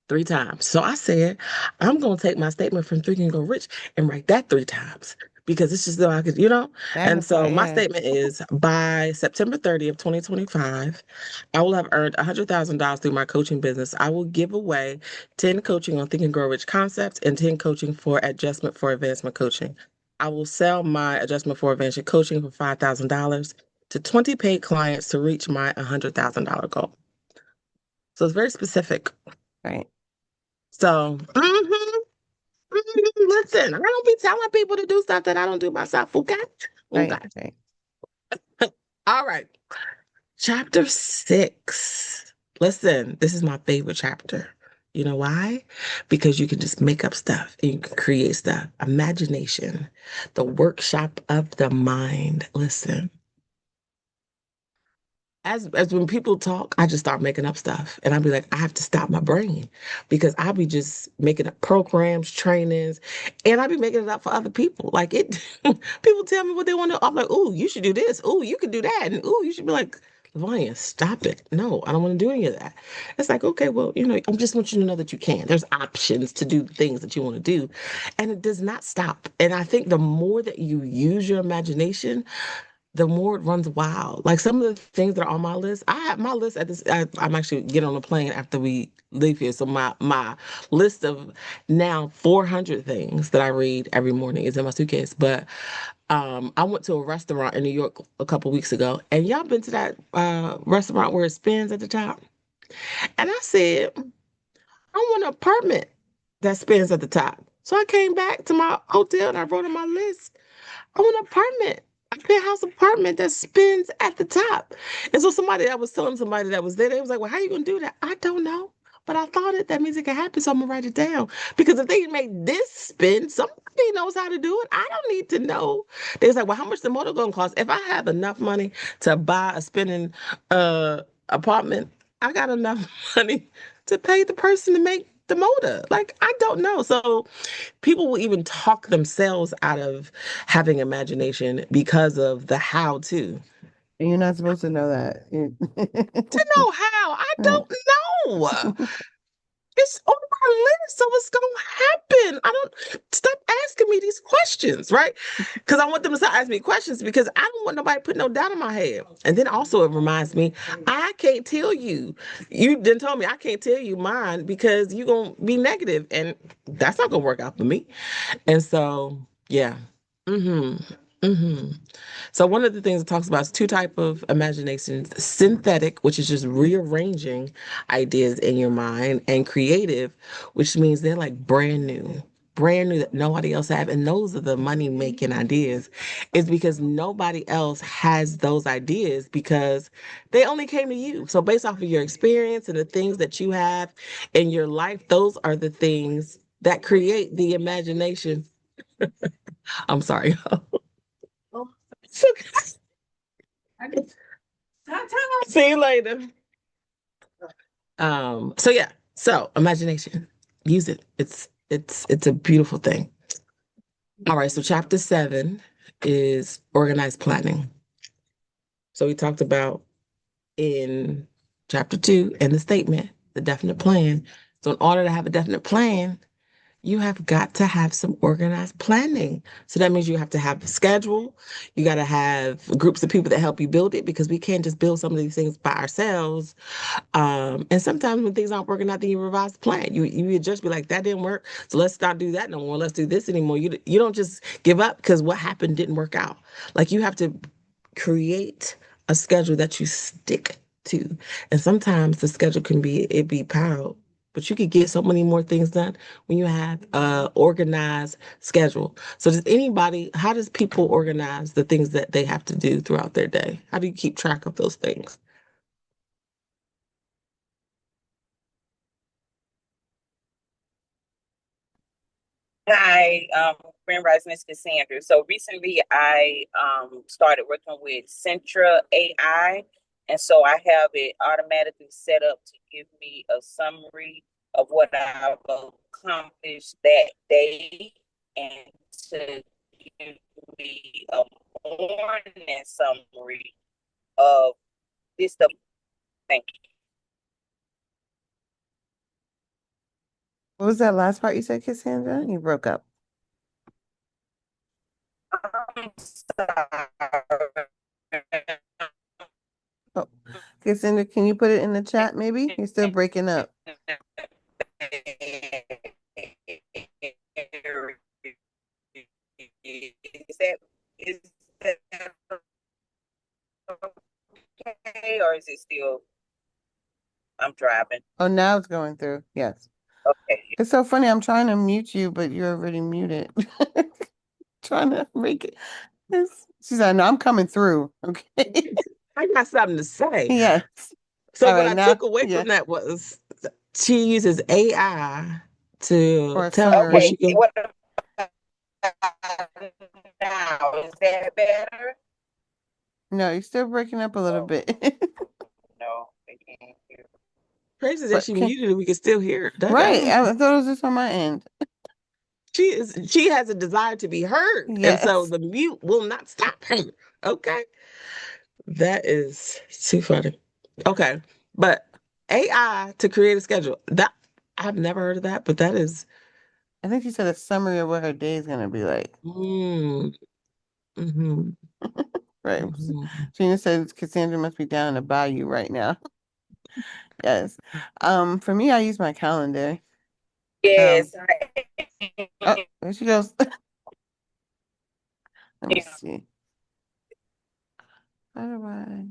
3 times. So I said, I'm going to take my statement from Think and Go Rich and write that 3 times because it's just so I could. And Magnify, so my yeah. statement is by September 30th, 2025, I will have earned $100,000 through my coaching business. I will give away 10 coaching on Think and Grow Rich concepts and 10 coaching for adjustment for advancement coaching. I will sell my adjustment for advancement coaching for $5,000 to 20 paid clients to reach my $100,000 goal. So it's very specific. Right. So, listen, I don't be telling people to do stuff that I don't do myself. Okay. Right. Okay. Right. All right. Chapter 6. Listen, this is my favorite chapter. You know why? Because you can just make up stuff and you can create stuff. Imagination, the workshop of the mind. Listen, as when people talk, I just start making up stuff. And I'll be like, I have to stop my brain because I'll be just making up programs, trainings, and I'll be making it up for other people. Like it people tell me what they want to. I'm like, ooh, you should do this. Ooh, you could do that. And ooh, you should be like, Lavonya, stop it. No, I don't want to do any of that. It's like, okay, well, I just want you to know that you can. There's options to do the things that you want to do. And it does not stop. And I think the more that you use your imagination, the more it runs wild. Like some of the things that are on my list, I have my list at this. I'm actually getting on a plane after we leave here. So my list of now 400 things that I read every morning is in my suitcase. But I went to a restaurant in New York a couple weeks ago, and y'all been to that restaurant where it spins at the top? And I said, I want an apartment that spins at the top. So I came back to my hotel and I wrote on my list, I want an apartment, a penthouse apartment that spins at the top. And so somebody I was telling somebody that was there, they was like, well, how you gonna do that? I don't know. But I thought that means it can happen, so I'm gonna write it down. Because if they make this spin, somebody knows how to do it. I don't need to know. They was like, well, how much the motor gonna cost? If I have enough money to buy a spinning apartment, I got enough money to pay the person to make the motor. Like, I don't know. So people will even talk themselves out of having imagination because of the how to. And you're not supposed to know that. To know how, I Right. don't know. It's on my list, so it's gonna happen. I don't stop asking me these questions, right? Because I want them to start asking me questions because I don't want nobody putting no doubt in my head. And then also it reminds me, I can't tell you. You didn't tell me I can't tell you mine because you're gonna be negative, and that's not gonna work out for me. And so, yeah. Mm-hmm. Mm-hmm. So one of the things it talks about is two type of imaginations: synthetic, which is just rearranging ideas in your mind, and creative, which means they're like brand new that nobody else have. And those are the money making ideas, is because nobody else has those ideas because they only came to you. So based off of your experience and the things that you have in your life, those are the things that create the imagination. I'm sorry. So, see you later. So yeah, so imagination. Use it. It's a beautiful thing. All right, so chapter 7 is organized planning. So we talked about in chapter 2 and the statement, the definite plan. So in order to have a definite plan, you have got to have some organized planning. So that means you have to have a schedule. You got to have groups of people that help you build it because we can't just build some of these things by ourselves. And sometimes when things aren't working out, then you revise the plan. You just be like, that didn't work, so let's not do that no more. Let's do this anymore. You don't just give up because what happened didn't work out. Like you have to create a schedule that you stick to. And sometimes the schedule can be it be piled, but you could get so many more things done when you have a organized schedule. So does anybody, how does people organize the things that they have to do throughout their day? How do you keep track of those things? Hi, Grand Rising is Cassandra. So recently I started working with Centra AI, and so I have it automatically set up to give me a summary of what I've accomplished that day and to give me a morning summary of this stuff. Thank What was that last part you said, Cassandra? You broke up. you. I'm Oh, Cassandra, can you put it in the chat maybe? You're still breaking up. Is that okay, or is it still? I'm driving. Oh, now it's going through. Yes. Okay. It's so funny. I'm trying to mute you, but you're already muted. Trying to make it. She said, "No, I'm coming through." Okay. I got something to say. Yes. So All what right. I Now, took away yeah. from that was she uses AI to For a tell her what summary. she Okay. can. What about now? Is that better? No, you're still breaking up a little Oh bit. no, I can't hear. Crazy that But she can muted it. We can still hear her. right. Daggone. I thought it was just on my end. She has a desire to be heard, and so Yes. the mute will not stop her. Okay, that is too funny. Okay, but AI to create a schedule, that I've never heard of that, but that is. I think she said a summary of what her day is gonna be like. Mm, hmm Right. hmm Gina says Cassandra must be down in the bayou right now. Yes. For me, I use my calendar. Um, Yes. oh, there she goes. Let me see. How do I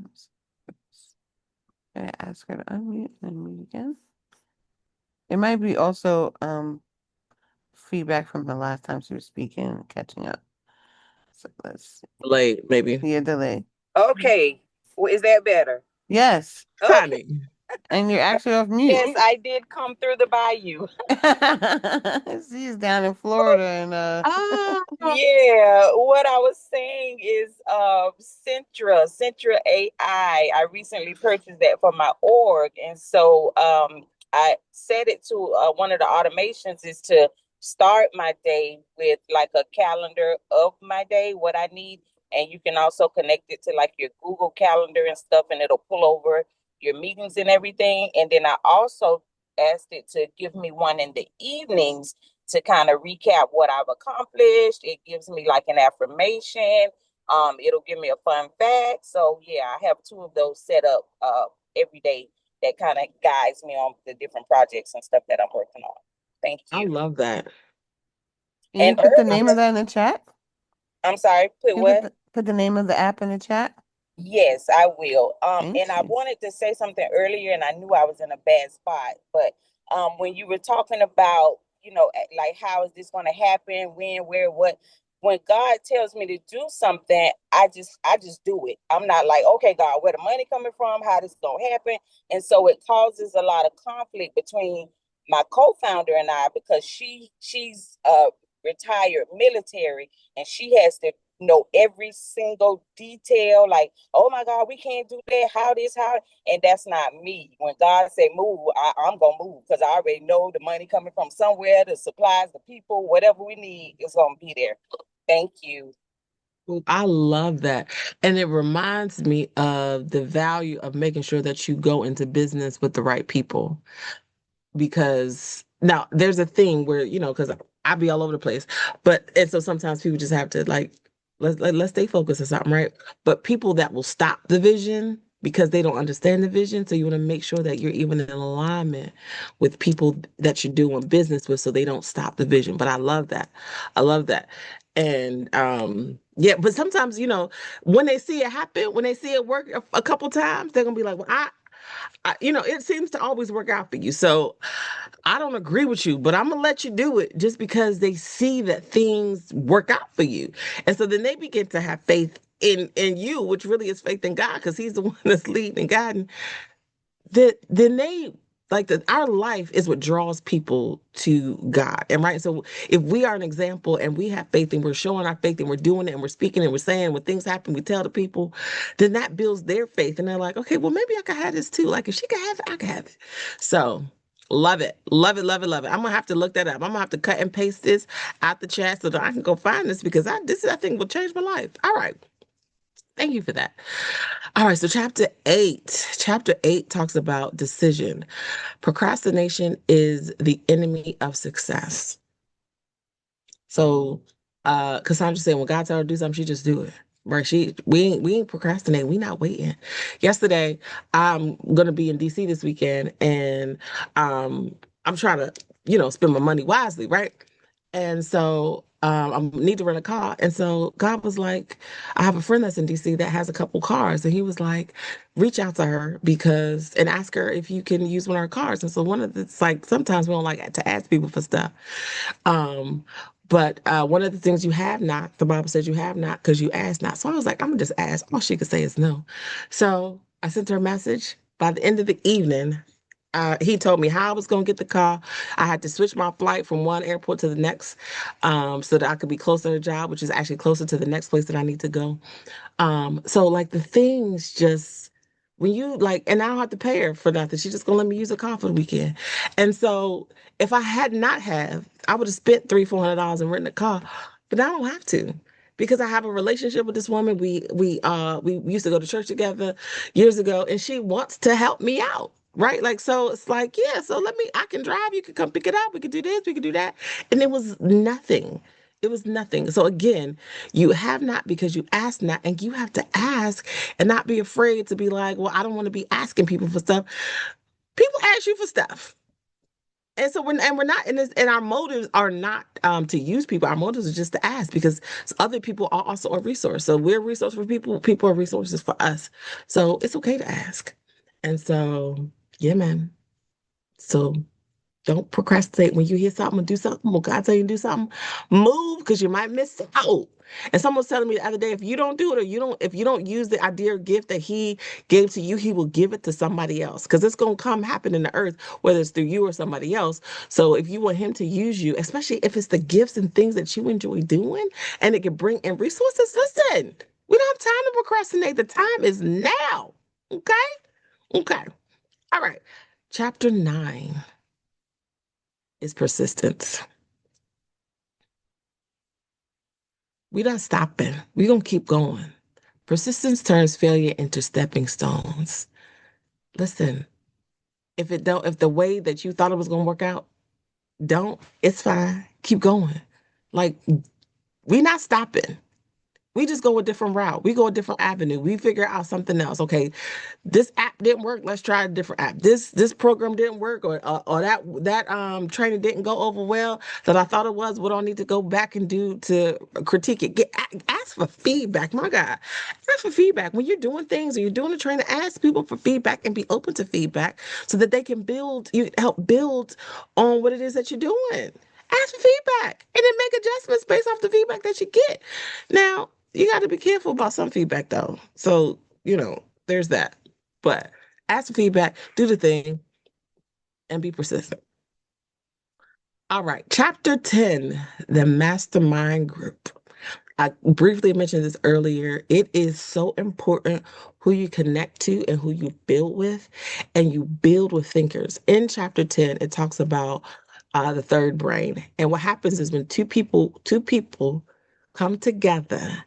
ask her to unmute and mute again? It might be also feedback from the last time she was speaking and catching up. So let's Late, maybe. see a delay. Okay. Well, is that better? Yes. Okay. Honey. And you're actually off mute. Yes, I did come through the bayou. She's down in Florida and Ah, Yeah, what I was saying is Centra AI. I recently purchased that for my org. And so I set it to one of the automations is to start my day with like a calendar of my day, what I need. And you can also connect it to like your Google Calendar and stuff, and it'll pull over your meetings and everything. And then I also asked it to give me one in the evenings to kind of recap what I've accomplished. It gives me like an affirmation. It'll give me a fun fact. So yeah, I have two of those set up every day that kind of guides me on the different projects and stuff that I'm working on. Thank I you. love that. Can you And put the name of earlier, that in the chat? I'm sorry, put Can you what? put the name of the app in the chat? Yes, I will. And Thank I you. wanted to say something earlier, and I knew I was in a bad spot. But when you were talking about, like how is this going to happen, when, where, what? When God tells me to do something, I just do it. I'm not like, okay, God, where the money coming from? How this going to happen? And so it causes a lot of conflict between my co-founder and I because she's retired military and she has to know every single detail, like, oh my God, we can't do that, how this, how, and that's not me. When God say move, I'm gonna move because I already know the money coming from somewhere, the supplies, the people, whatever we need is gonna be there. Thank you. Well, I love that. And it reminds me of the value of making sure that you go into business with the right people. Because now there's a thing where, because I be all over the place, but and so sometimes people just have to like let's stay focused or something, right? But people that will stop the vision because they don't understand the vision, so you want to make sure that you're even in alignment with people that you're doing business with, so they don't stop the vision. But I love that, I love that, and yeah. But sometimes when they see it happen, when they see it work a couple times, they're gonna be like, well, it seems to always work out for you. So I don't agree with you, but I'm gonna let you do it just because they see that things work out for you. And so then they begin to have faith in you, which really is faith in God, because He's the one that's leading and guiding. That then they like that our life is what draws people to God. And right. So if we are an example and we have faith and we're showing our faith and we're doing it and we're speaking and we're saying when things happen, we tell the people, then that builds their faith. And they're like, okay, well, maybe I could have this too. Like if she could have it, I could have it. So love it. Love it. Love it. Love it. I'm gonna have to look that up. I'm gonna have to cut and paste this out the chat so that I can go find this because I think will change my life. All right. Thank you for that. All right, so chapter 8. Chapter 8 talks about decision. Procrastination is the enemy of success. So Cassandra said when God tells her to do something, she just do it. Right. We ain't procrastinating. We not waiting. Yesterday, I'm gonna be in DC this weekend and I'm trying to, spend my money wisely, right? And so I need to rent a car. And so God was like, I have a friend that's in DC that has a couple cars. And he was like, reach out to her and ask her if you can use one of her cars. And so it's like sometimes we don't like to ask people for stuff. Um, but one of the things you have not, the Bible says you have not because you ask not. So I was like, I'm gonna just ask. All she could say is no. So I sent her a message. By the end of the evening, he told me how I was gonna get the car. I had to switch my flight from one airport to the next, so that I could be closer to the job, which is actually closer to the next place that I need to go. So like the things just when you like, and I don't have to pay her for nothing. She's just gonna let me use her car for the weekend. And so if I had not have, I would have spent $300-400 and rented a car, but I don't have to because I have a relationship with this woman. We used to go to church together years ago, and she wants to help me out. Right. Like, so it's like, yeah, so I can drive. You can come pick it up. We can do this. We can do that. And it was nothing. It was nothing. So again, you have not because you ask not, and you have to ask and not be afraid to be like, well, I don't want to be asking people for stuff. People ask you for stuff. And so we're not in this, and our motives are not to use people. Our motives are just to ask because other people are also a resource. So we're a resource for people. People are resources for us. So it's okay to ask. And so, yeah, man. So don't procrastinate when you hear something and do something. When God tell you to do something, move because you might miss out. And someone was telling me the other day, if you don't do it or if you don't use the idea or gift that He gave to you, He will give it to somebody else because it's gonna come happen in the earth, whether it's through you or somebody else. So if you want Him to use you, especially if it's the gifts and things that you enjoy doing, and it can bring in resources, listen. We don't have time to procrastinate. The time is now. Okay. Okay. All right. Chapter 9 is persistence. We not stopping. We gonna keep going. Persistence turns failure into stepping stones. Listen, if the way that you thought it was gonna work out, don't, it's fine. Keep going. Like, we not stopping. We just go a different route. We go a different avenue. We figure out something else. Okay, this app didn't work. Let's try a different app. This program didn't work, or that training didn't go over well that I thought it was. What do I need to go back and do to critique it? Ask for feedback. My God, ask for feedback when you're doing things and you're doing a training. Ask people for feedback and be open to feedback so that they can help build on what it is that you're doing. Ask for feedback and then make adjustments based off the feedback that you get. Now, you got to be careful about some feedback though. So, there's that. But ask for feedback, do the thing, and be persistent. All right, chapter 10, the mastermind group. I briefly mentioned this earlier. It is so important who you connect to and who you build with, and you build with thinkers. In chapter 10, it talks about the third brain. And what happens is when two people come together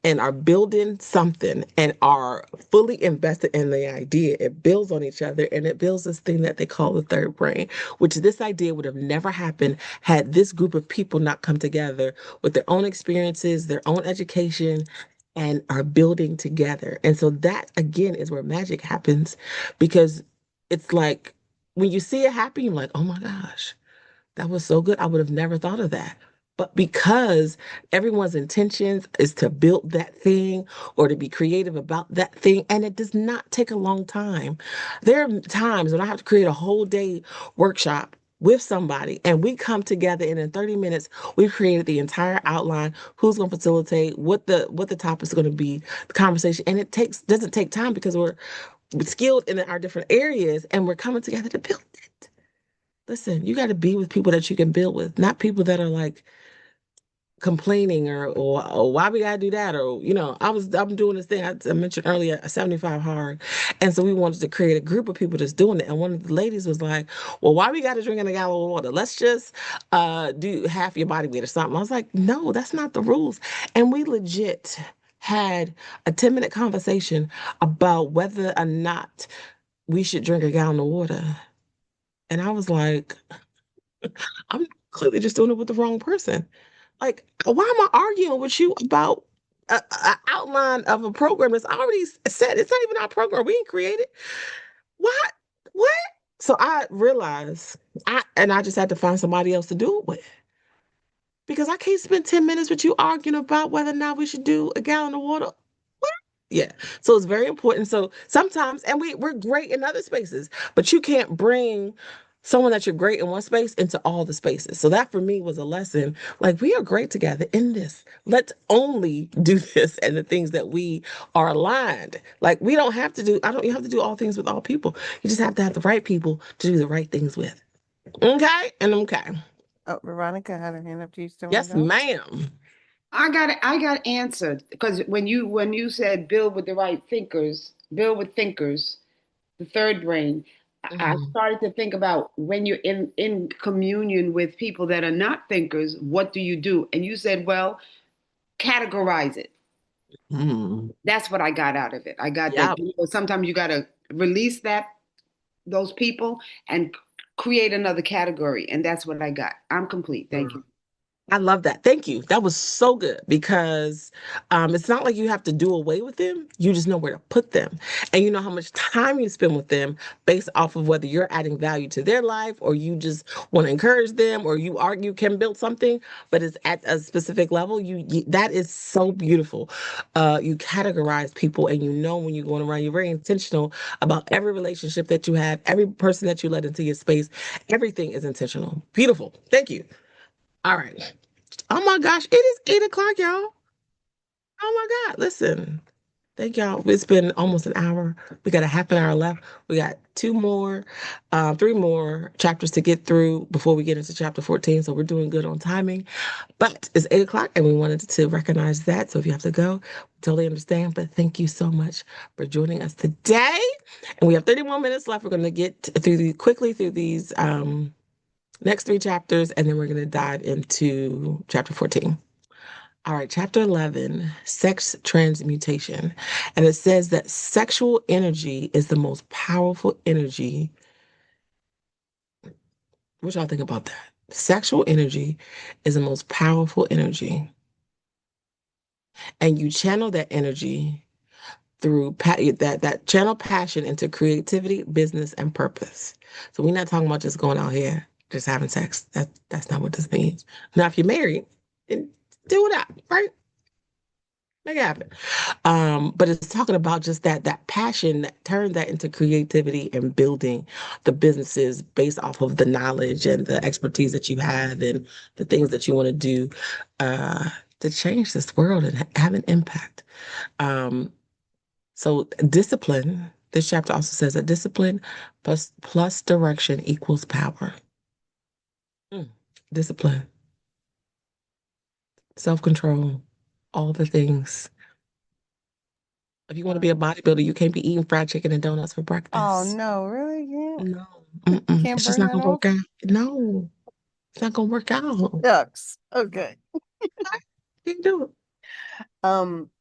and are building something and are fully invested in the idea, it builds on each other and it builds this thing that they call the third brain, which this idea would have never happened had this group of people not come together with their own experiences, their own education, and are building together. And so that again is where magic happens because it's like when you see it happen, you're like, oh my gosh, that was so good. I would have never thought of that. But because everyone's intentions is to build that thing or to be creative about that thing, and it does not take a long time. There are times when I have to create a whole day workshop with somebody and we come together and in 30 minutes we've created the entire outline, who's going to facilitate, what the topic is going to be, the conversation, and it doesn't take time because we're skilled in our different areas and we're coming together to build it. Listen, you got to be with people that you can build with, not people that are like complaining or why we gotta do that or I'm doing this thing I mentioned earlier, a 75 hard, and so we wanted to create a group of people that's doing it. And one of the ladies was like, "Well, why we got to drink in a gallon of water? Let's just do half your body weight or something." I was like, "No, that's not the rules." And we legit had a 10-minute conversation about whether or not we should drink a gallon of water. And I was like, I'm clearly just doing it with the wrong person. Like, why am I arguing with you about a outline of a program that's already set? It's not even our program. We didn't create it. What? What? So I realized I just had to find somebody else to do it with because I can't spend 10 minutes with you arguing about whether or not we should do a gallon of water. What? Yeah. So it's very important. So sometimes, and we're great in other spaces, but you can't bring someone that you're great in one space into all the spaces. So that for me was a lesson. Like, we are great together in this. Let's only do this and the things that we are aligned. Like, we don't have to do, I don't, you have to do all things with all people. You just have to have the right people to do the right things with. Okay? And okay. Oh, Veronica had her hand up. Do you still want to Yes, go? ma'am. I got answered because when you said build with the right thinkers, build with thinkers, the third brain, I Mhm. started to think about when you're in communion with people that are not thinkers, what do you do? And you said, well, categorize it. Mm. That's what I got out of it. I got that, Yeah. sometimes you got to release those people and create another category, and that's what I got. I'm complete. Thank you. I love that. Thank you. That was so good because it's not like you have to do away with them. You just know where to put them. And you know how much time you spend with them based off of whether you're adding value to their life or you just want to encourage them or you argue can build something, but it's at a specific level. That is so beautiful. You categorize people and you know when you're going around, you're very intentional about every relationship that you have, every person that you let into your space. Everything is intentional. Beautiful. Thank you. All right. Oh my gosh, it is 8 o'clock, y'all. Oh my God. Listen, thank y'all. It's been almost an hour. We got a half an hour left. We got three more chapters to get through before we get into chapter 14. So we're doing good on timing. But it's 8 o'clock and we wanted to recognize that. So if you have to go, totally understand. But thank you so much for joining us today. And we have 31 minutes left. We're going to get quickly through these next three chapters, and then we're going to dive into chapter 14. All right, chapter 11, sex transmutation. And it says that sexual energy is the most powerful energy What y'all think about that? Sexual energy is the most powerful energy, and you channel that energy through that channel passion into creativity, business, and purpose. So we're not talking about just going out here just having sex. That's not what this means. Now, if you're married, then do that, right? Make it happen. But it's talking about just that passion that turn that into creativity and building the businesses based off of the knowledge and the expertise that you have and the things that you want to do uh, to change this world and have an impact. Um, so discipline, this chapter also says that discipline plus direction equals power. Mm. Discipline, self-control, all the things. If you want to be a bodybuilder, you can't be eating fried chicken and donuts for Oh breakfast. no, really? Yeah. No, You mm-mm. can't It's just burn not that gonna off? work out. No, it's not gonna work out. Yucks. Okay. Can't do it.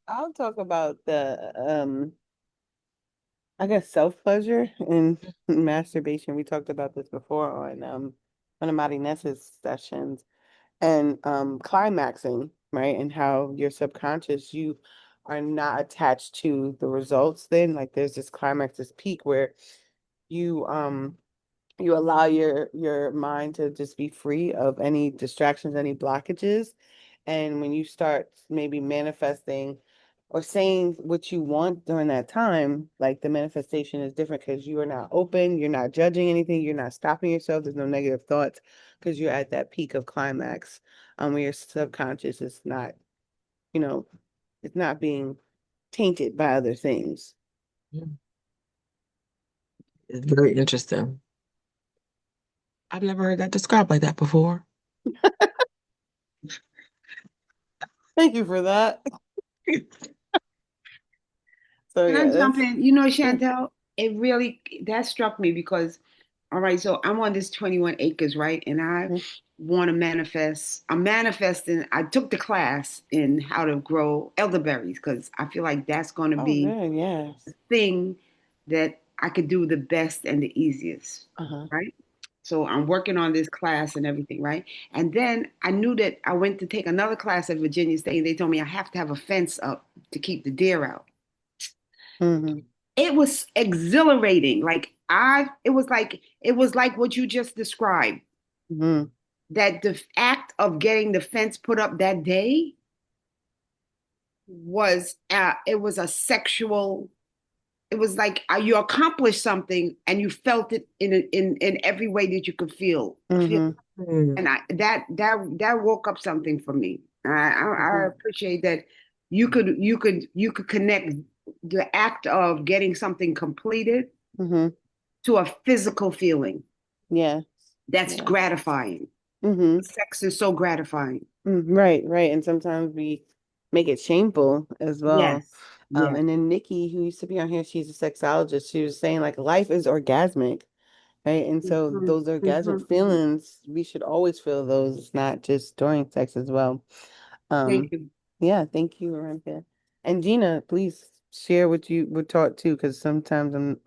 I'll talk about the I guess self-pleasure and masturbation. We talked about this before on one of Marty Ness's sessions and climaxing, right? And how your subconscious, you are not attached to the results then. Like there's this climax, this peak where you you allow your mind to just be free of any distractions, any blockages. And when you start maybe manifesting or saying what you want during that time, like the manifestation is different because you are not open, you're not judging anything, you're not stopping yourself, there's no negative thoughts because you're at that peak of climax, where your subconscious is not, you know, it's not being tainted by other things. Mm. It's very interesting. I've never heard that described like that before. Thank you for that. So Can I yeah, jump that's in? You know, yeah. Chantel, it really that struck me because, all right, so I'm on this 21 acres, right? And I Mhm. want to manifest. I'm manifesting. I took the class in how to grow elderberries because I feel like that's going to Oh, be good, yes. the thing that I could do the best and the easiest, Uh-huh. right? So I'm working on this class and everything, right? And then I knew that I went to take another class at Virginia State. And they told me I have to have a fence up to keep the deer out. Hmm. It was exhilarating. It was like what you just described. Hmm. That the act of getting the fence put up that day was a sexual. It was like you accomplished something and you felt it in every way that you could feel. Hmm. Mm. And that woke up something for me. I Hmm. appreciate that you could connect the act of getting something completed Hmm. to a physical feeling. Yes. That's Yes. gratifying. Hmm. Sex is so gratifying. Right, right. And sometimes we make it shameful as well. Yes. Yes. And then Nikki, who used to be on here, she's a sexologist. She was saying like life is orgasmic, right? And so Mhm, those orgasmic mhm. feelings, we should always feel those, not just during sex as well. Thank Um, you. yeah, thank you, Aramka. And Gina, please share what you were taught too, because sometimes I'm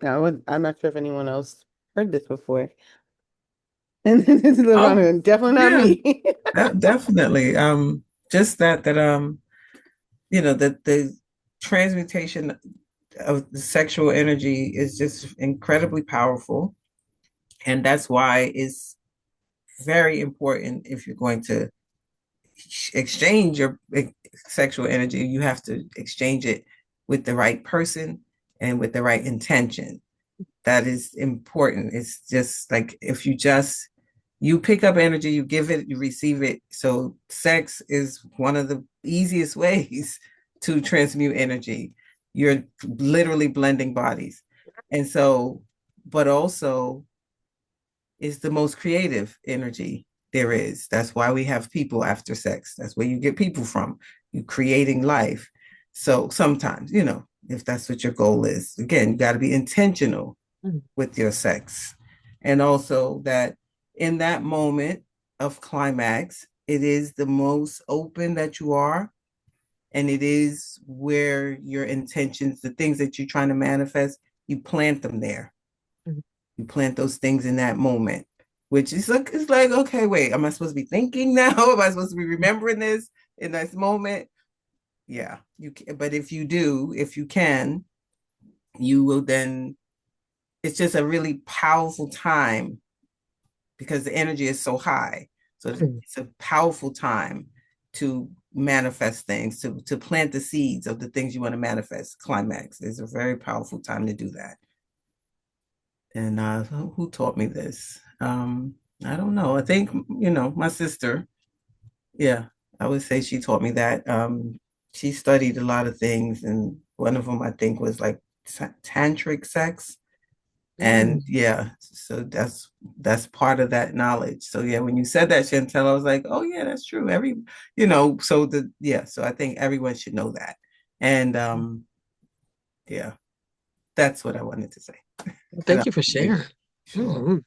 not sure if anyone else heard this before. And this is Oh, Lavonya, definitely not yeah, me. definitely. Just that the transmutation of the sexual energy is just incredibly powerful. And that's why it's very important if you're going to exchange your sexual energy, you have to exchange it with the right person and with the right intention. That is important. It's just like if you pick up energy, you give it, you receive it. So sex is one of the easiest ways to transmute energy. You're literally blending bodies. And so, but also is the most creative energy there is. That's why we have people after sex. That's where you get people from. You creating life. So sometimes, if that's what your goal is, again, you got to be intentional Mm. with your sex. And also that in that moment of climax, it is the most open that you are. And it is where your intentions, the things that you're trying to manifest, you plant them there. Mm. You plant those things in that moment which is like, it's like, okay, wait, am I supposed to be thinking now? Am I supposed to be remembering this in this moment? Yeah, you can, but if you do, if you can, you will then, it's just a really powerful time because the energy is so high. So it's a powerful time to manifest things, to plant the seeds of the things you want to manifest. Climax is a very powerful time to do that. And who taught me this? I don't know. I think, my sister. Yeah, I would say she taught me that. She studied a lot of things, and one of them I think was like tantric sex. And yeah, so that's part of that knowledge. So yeah, when you said that, Chantel, I was like, oh yeah, that's true. So I think everyone should know that. And yeah, that's what I wanted to say. And Thank you for sharing. sure. Mhm.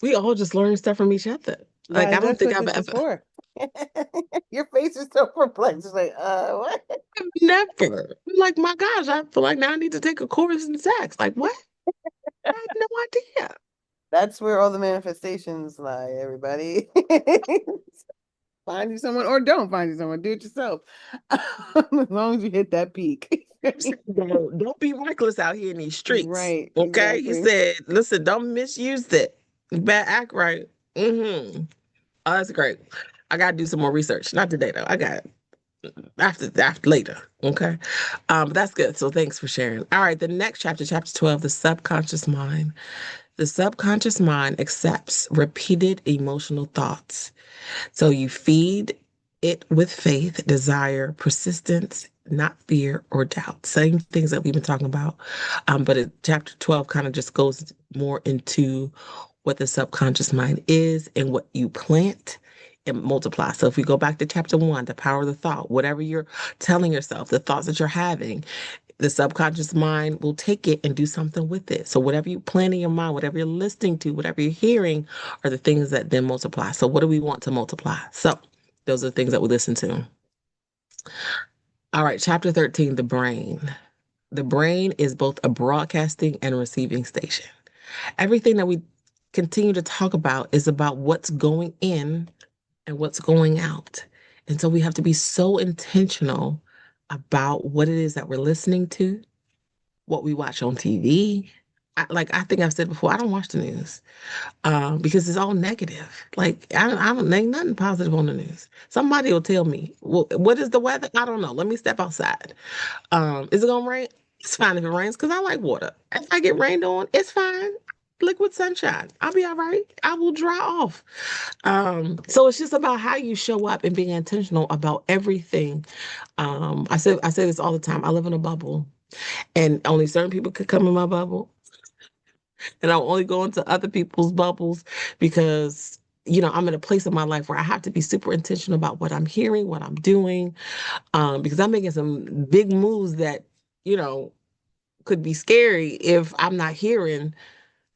We all just learn stuff from each other. Like, I Guys, don't that's think what I've this is ever, for. Your face is so perplexed. It's like, what? never. I'm like, my gosh, I feel like now I need to take a course in sex. Like, what? I had no idea. That's where all the manifestations lie, everybody. Find you someone or don't find you someone. Do it yourself. As long as you hit that peak. Don't be reckless out here in these streets. Right, Okay. He exactly. said, listen, don't misuse it. You better act right. Mm-hmm. Oh, that's great. I gotta do some more research. Not today though. I got after later. Okay. But that's good. So thanks for sharing. All right, the next chapter, chapter 12, the subconscious mind. The subconscious mind accepts repeated emotional thoughts. So you feed it with faith, desire, persistence, not fear or doubt. Same things that we've been talking about. Chapter 12 kind of just goes more into what the subconscious mind is and what you plant and multiply. So if we go back to chapter 1, the power of the thought, whatever you're telling yourself, the thoughts that you're having, the subconscious mind will take it and do something with it. So whatever you plan in your mind, whatever you're listening to, whatever you're hearing are the things that then multiply. So what do we want to multiply? So those are the things that we listen to. All right, chapter 13, the brain. The brain is both a broadcasting and receiving station. Everything that we continue to talk about is about what's going in and what's going out. And so we have to be so intentional about what it is that we're listening to, what we watch on TV. I think I've said before, I don't watch the news because it's all negative. Like I don't think nothing positive on the news. Somebody will tell me, well, what is the weather? I don't know. Let me step outside. Is it gonna rain? It's fine if it rains because I like water. If I get rained on, it's fine. Liquid sunshine. I'll be all right. I will dry off. So it's just about how you show up and being intentional about everything. I say this all the time. I live in a bubble, and only certain people could come in my bubble, and I'll only go into other people's bubbles because I'm in a place in my life where I have to be super intentional about what I'm hearing, what I'm doing, because I'm making some big moves that you know could be scary if I'm not hearing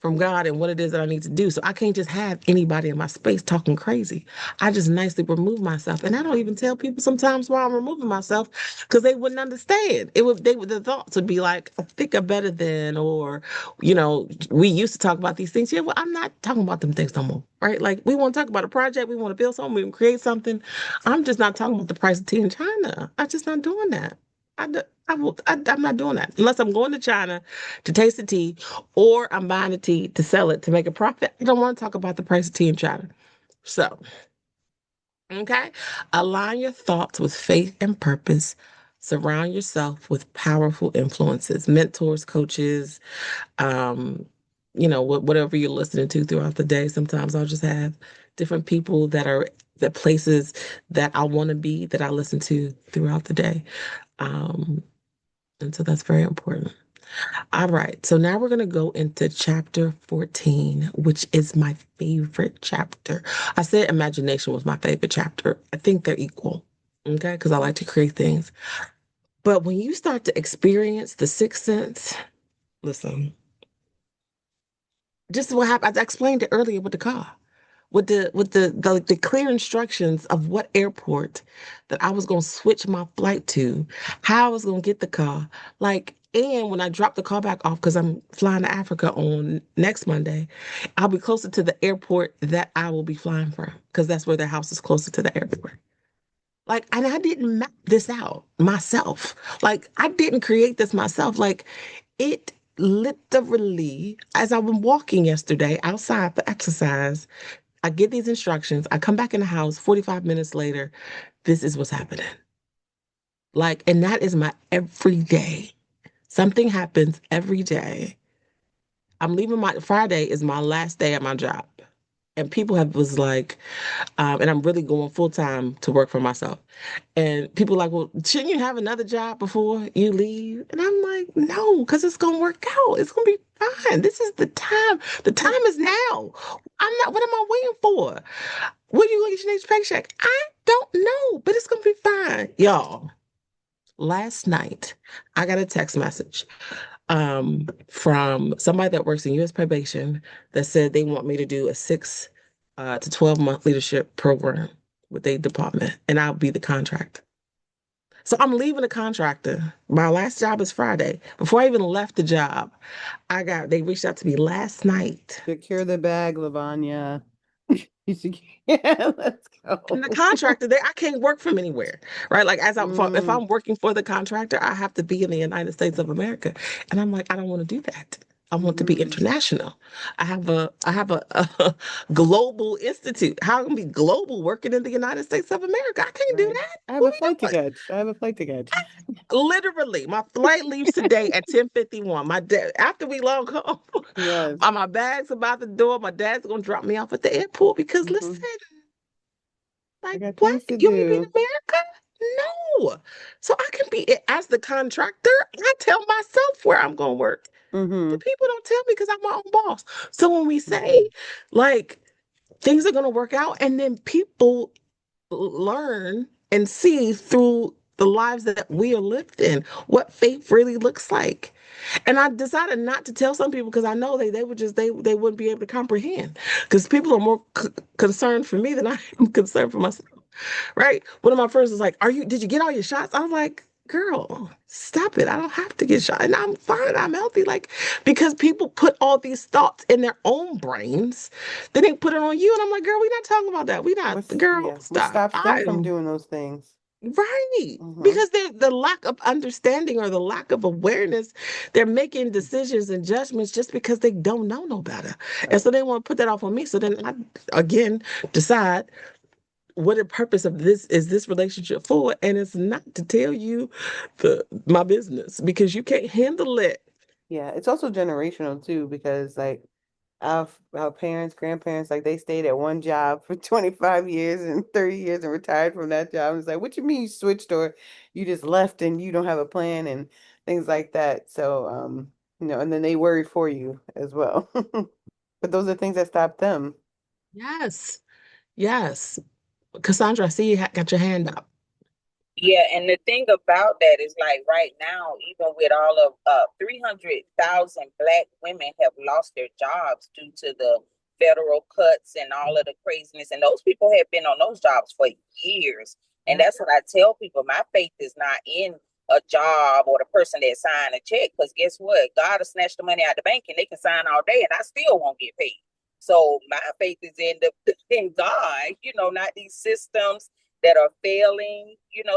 from God and what it is that I need to do. So I can't just have anybody in my space talking crazy. I just nicely remove myself. And I don't even tell people sometimes why I'm removing myself because they wouldn't understand. The thoughts would be like, I think I'm better than, or, we used to talk about these things. Yeah, well, I'm not talking about them things no more. Right? Like we want to talk about a project, we want to build something, we want to create something. I'm just not talking about the price of tea in China. I'm just not doing that. I'm not doing that unless I'm going to China to taste the tea or I'm buying the tea to sell it to make a profit. I don't want to talk about the price of tea in China. So, okay, align your thoughts with faith and purpose. Surround yourself with powerful influences, mentors, coaches, whatever you're listening to throughout the day. Sometimes I'll just have different people that are the places that I want to be that I listen to throughout the day. Um, and so that's very important. All right. So now we're going to go into chapter 14, which is my favorite chapter. I said imagination was my favorite chapter. I think they're equal. Okay. Because I like to create things. But when you start to experience the sixth sense, listen, just what happened. I explained it earlier with the car. with the clear instructions of what airport that I was gonna switch my flight to, how I was gonna get the car, like. And when I drop the car back off, because I'm flying to Africa on next Monday, I'll be closer to the airport that I will be flying from, because that's where their house is closer to the airport. Like, and I didn't map this out myself. Like, I didn't create this myself. Like, it literally, as I was walking yesterday outside for exercise, I get these instructions. I come back in the house 45 minutes later. This is what's happening. Like, and that is my everyday. Something happens every day. I'm leaving my Friday is my last day at my job. And people have was like, and I'm really going full time to work for myself. And people are like, well, shouldn't you have another job before you leave? And I'm like, no, because it's gonna work out. It's gonna be fine. This is the time. The time is now. I'm not, what am I waiting for? When you get your next paycheck? I don't know, but it's gonna be fine. Y'all, last night I got a text message from somebody that works in US probation that said they want me to do a 6 to 12 month leadership program with their department, and I'll be the contractor. So I'm leaving the contractor. My last job is Friday. Before I even left the job, they reached out to me last night. Secure the bag, Lavonya. Yeah, let's And the go. contractor, I can't work from anywhere, right? Like if Mm, I'm working for the contractor, I have to be in the United States of America, and I'm like, I don't want to do that. I want to be mm-hmm. international. I have a global institute. How can I be global working in the United States of America? I can't do Right. that. I have What a are we flight to doing? catch. I have a flight to catch. Literally, my flight leaves today at 10:51. After we log home, Yes. my bag's about the door. My dad's gonna drop me off at the airport because listen, Hmm. I like got what? things to You want me to be in do. America? No. So I can be as the contractor. I tell myself where I'm gonna work. The Hmm. people don't tell me because I'm my own boss. So when we say like things are gonna work out, and then people learn and see through the lives that we are lived in what faith really looks like. And I decided not to tell some people because I know they would just they wouldn't be able to comprehend, because people are more concerned for me than I am concerned for myself. Right? One of my friends was like, did you get all your shots?" I was like, "Girl, stop it. I don't have to get shot. And I'm fine. I'm healthy." Like, because people put all these thoughts in their own brains, then they put it on you. And I'm like, "Girl, we're not talking about that. We not, girl, What stop." stops them I from am doing those things? right. Hmm. Because the lack of understanding or the lack of awareness, they're making decisions and judgments just because they don't know no better. And Right. so they want to put that off on me. So then I again decide what the purpose of this relationship for, and it's not to tell you my business because you can't handle it. Yeah, it's also generational too, because like our parents, grandparents, like they stayed at one job for 25 years and 30 years and retired from that job. And it's like, what you mean you switched, or you just left and you don't have a plan and things like that. So, and then they worry for you as well. But those are things that stop them. Yes, yes. Cassandra, I see you got your hand up. Yeah, and the thing about that is like right now, even with all of 300,000 Black women have lost their jobs due to the federal cuts and all of the craziness. And those people have been on those jobs for years. And Yeah. that's what I tell people. My faith is not in a job or the person that signed a check. Because guess what? God will snatch the money out the bank and they can sign all day and I still won't get paid. So my faith is in God, not these systems that are failing,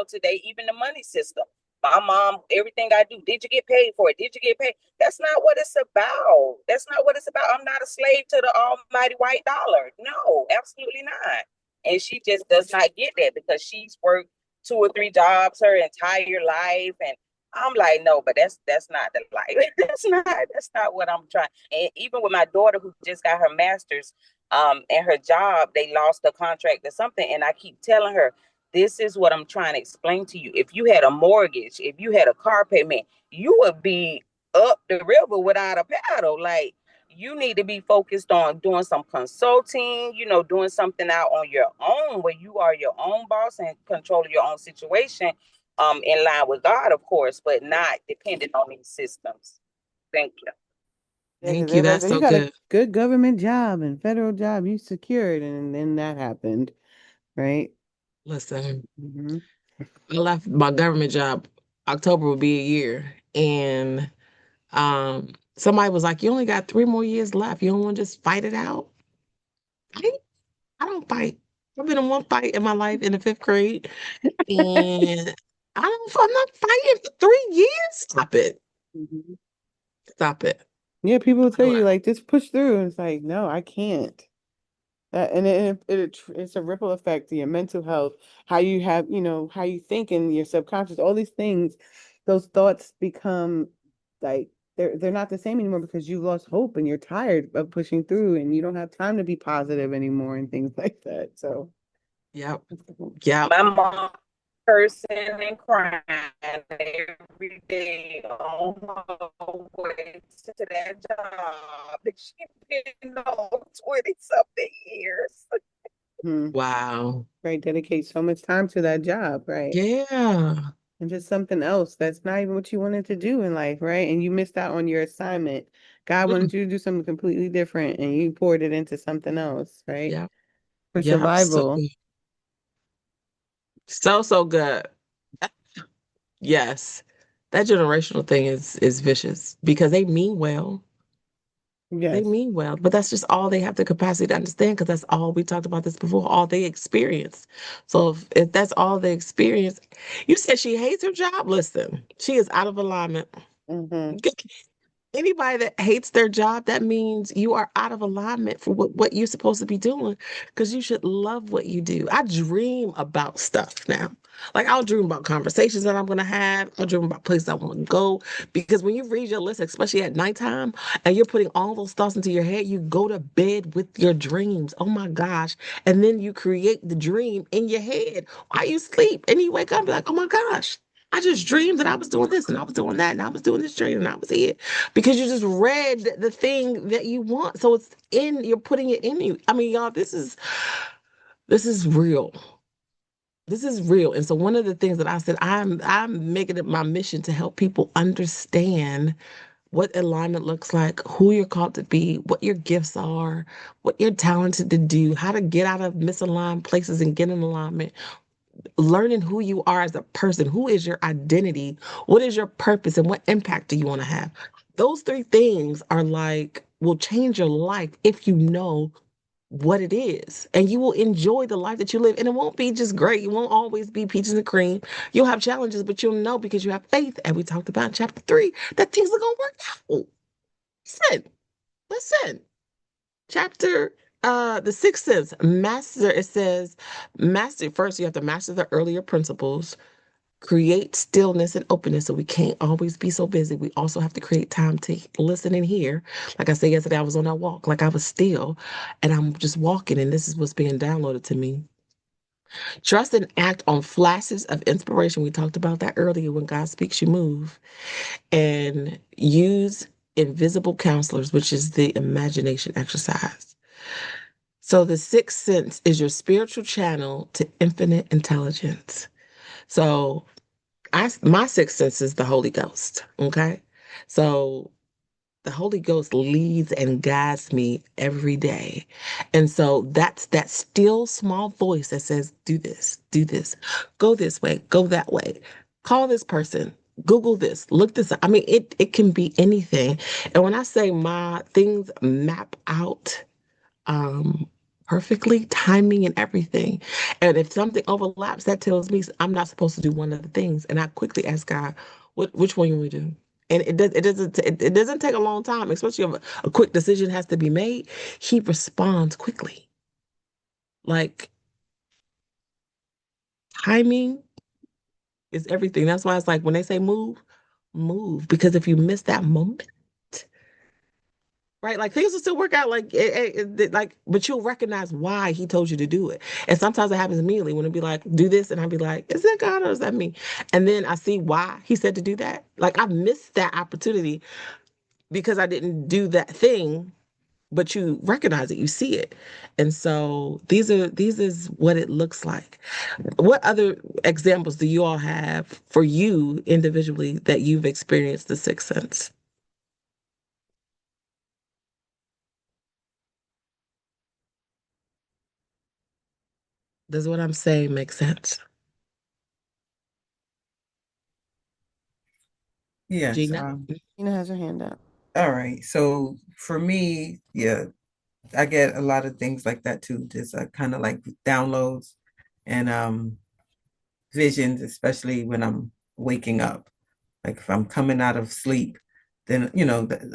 today, even the money system. My mom, everything I do, did you get paid for it? Did you get paid? That's not what it's about. That's not what it's about. I'm not a slave to the almighty white dollar. No, absolutely not. And she just does not get that because she's worked 2 or 3 jobs her entire life. And I'm like, no, but that's not the life. that's not what I'm trying. And even with my daughter who just got her master's, and her job, they lost the contract or something. And I keep telling her, this is what I'm trying to explain to you. If you had a mortgage, if you had a car payment, you would be up the river without a paddle. Like, you need to be focused on doing some consulting, doing something out on your own where you are your own boss and controlling your own situation, in line with God, of course, but not dependent on these systems. Thank you. Yeah, because Thank you. everybody That's said you so got a good. good government job and federal job, you secured, and then that happened, right? Listen, Hmm. I left my government job. October will be a year. And somebody was like, you only got 3 more years left. You don't want to just fight it out? I, I don't fight. I've been in one fight in my life in the fifth grade. And I'm not fighting for 3 years. Stop it. Hmm. Stop it. Yeah, people will tell I you like just push through, and it's like, no, I can't. And it's a ripple effect to your mental health, how you have, how you think in your subconscious, all these things, those thoughts become like they're not the same anymore because you've lost hope and you're tired of pushing through and you don't have time to be positive anymore and things like that. So, Yep. Yep. My mom cursing and crying every day on her way to that job that she been on 20 something years. hmm, Wow. right, dedicate so much time to that job, right? Yeah. And just something else that's not even what you wanted to do in life, right? And you missed out on your assignment. God Mm. wanted you to do something completely different and you poured it into something else, right? Yep. For Yep. So survival. good. So, so good. Yes. That generational thing is vicious because they mean well. They Yes. mean well, but that's just all they have the capacity to understand because that's all we talked about this before, all they experience. So if that's all they experience, you said she hates her job. Listen, she is out of alignment. Mm-hmm. Anybody that hates their job, that means you are out of alignment for what you're supposed to be doing because you should love what you do. I dream about stuff now. Like I'll dream about conversations that I'm going to have. I'll dream about places I want to go because when you read your list, especially at nighttime, and you're putting all those thoughts into your head, you go to bed with your dreams. Oh my gosh. And then you create the dream in your head while you sleep. And you wake up and be like, oh my gosh. I just dreamed that I was doing this and I was doing that and I was doing this dream and I was here because you just read the thing that you want. So it's in, you're putting it in you. I mean, y'all, this is real. This is real. And so one of the things that I said, I'm making it my mission to help people understand what alignment looks like, who you're called to be, what your gifts are, what you're talented to do, how to get out of misaligned places and get in alignment, learning who you are as a person, who is your identity, what is your purpose, and what impact do you want to have. Those three things are like will change your life if you know what it is. And you will enjoy the life that you live. And it won't be just great. It won't always be peaches and cream. You'll have challenges, but you'll know because you have faith. And we talked about in chapter 3 that things are gonna work out. Listen, listen. Chapter the sixth sense, master, it says, master first, you have to master the earlier principles, create stillness and openness. So we can't always be so busy. We also have to create time to listen and hear. Like I said yesterday, I was on that walk, like I was still, and I'm just walking, and this is what's being downloaded to me. Trust and act on flashes of inspiration. We talked about that earlier. When God speaks, you move. And use invisible counselors, which is the imagination exercise. So the sixth sense is your spiritual channel to infinite intelligence. So my sixth sense is the Holy Ghost. Okay. So the Holy Ghost leads and guides me every day. And so that's that still small voice that says, do this, go this way, go that way, call this person, Google this, look this up. I mean, it can be anything. And when I say my things map out um perfectly, timing and everything. And if something overlaps, that tells me I'm not supposed to do one of the things. And I quickly ask God, which one you want to do? And it doesn't take a long time, especially if a quick decision has to be made. He responds quickly. Like timing is everything. That's why it's like when they say move, move. Because if you miss that moment, right? Like things will still work out like, but you'll recognize why he told you to do it. And sometimes it happens immediately when it'd be like, do this, and I'd be like, is that God or is that me? And then I see why he said to do that. Like I missed that opportunity because I didn't do that thing, but you recognize it, you see it. And so these is what it looks like. What other examples do you all have for you individually that you've experienced the sixth sense? Does what I'm saying make sense? Yes. Gina? Tina has her hand up. All right. So for me, yeah, I get a lot of things like that too. Just kind of like downloads and visions, especially when I'm waking up. Like if I'm coming out of sleep, then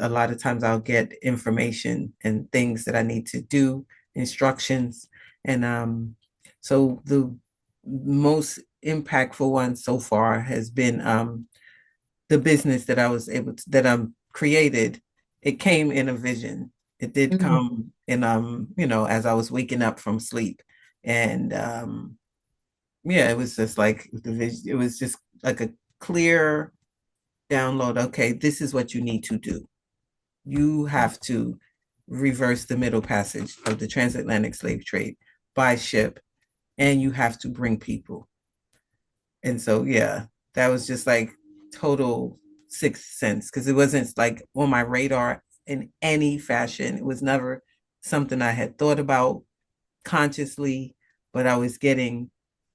a lot of times I'll get information and things that I need to do, instructions, and so the most impactful one so far has been the business that I was able to that I'm created. It came in a vision. It did Mhm. come in as I was waking up from sleep, and yeah, it was just like the vision. It was just like a clear download. Okay, this is what you need to do. You have to reverse the middle passage of the transatlantic slave trade by ship, and you have to bring people. And so, yeah, that was just like total sixth sense because it wasn't like on my radar in any fashion. It was never something I had thought about consciously, but I was getting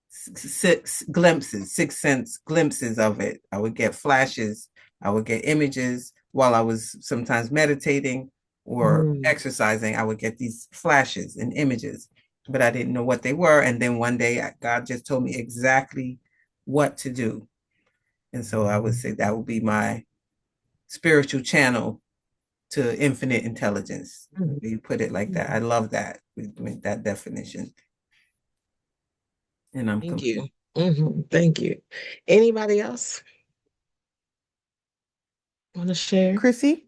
six glimpses, six sense glimpses of it. I would get flashes, I would get images while I was sometimes meditating or Mhm. exercising. I would get these flashes and images, but I didn't know what they were. And then one day, God just told me exactly what to do. And so I would say that would be my spiritual channel to infinite intelligence. Mhm. You put it like that. I love that with that definition. And I'm Thank complete. you. Thank you. Anybody else want to share? Chrissy?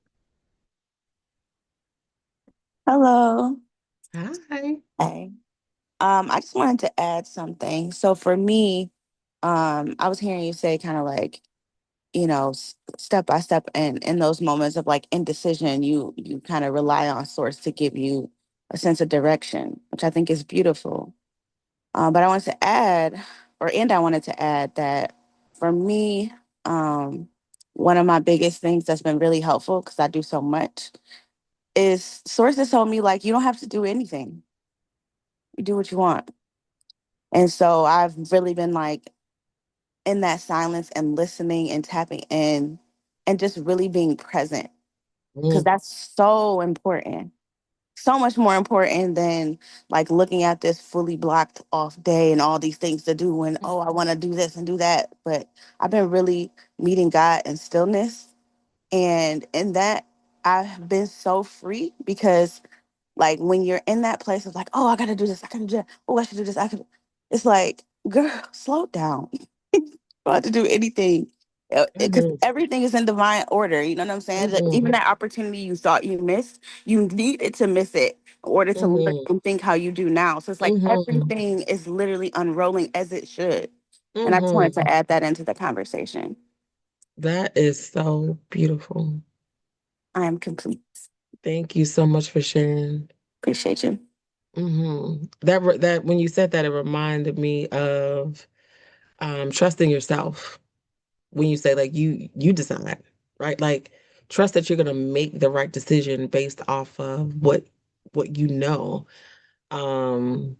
Hello. Hi. Hey. I just wanted to add something. So for me, I was hearing you say kind of like, step by step and in those moments of like indecision, you kind of rely on source to give you a sense of direction, which I think is beautiful. But I wanted to add, I wanted to add that for me, um, one of my biggest things that's been really helpful because I do so much is sources told me like you don't have to do anything. You do what you want. And so I've really been like in that silence and listening and tapping in and just really being present because Mm, that's so important. So much more important than like looking at this fully blocked off day and all these things to do and oh, I want to do this and do that. But I've been really meeting God in stillness. And in that, I've been so free because like when you're in that place of like, oh, I gotta do this, I gotta do that, oh, I should do this, I could. It's like, girl, slow down. You don't have to do anything because mhm, everything is in divine order. You know what I'm saying? Like, even mhm, that opportunity you thought you missed, you needed to miss it in order to learn mhm, and think how you do now. So it's like mhm, everything is literally unrolling as it should. And I just wanted mhm. to add that into the conversation. That is so beautiful. I am complete. Thank you so much for sharing. Appreciate you. That when you said that, it reminded me of trusting yourself. When you say like you decide, right? Like trust that you're gonna make the right decision based off of what you know. Um,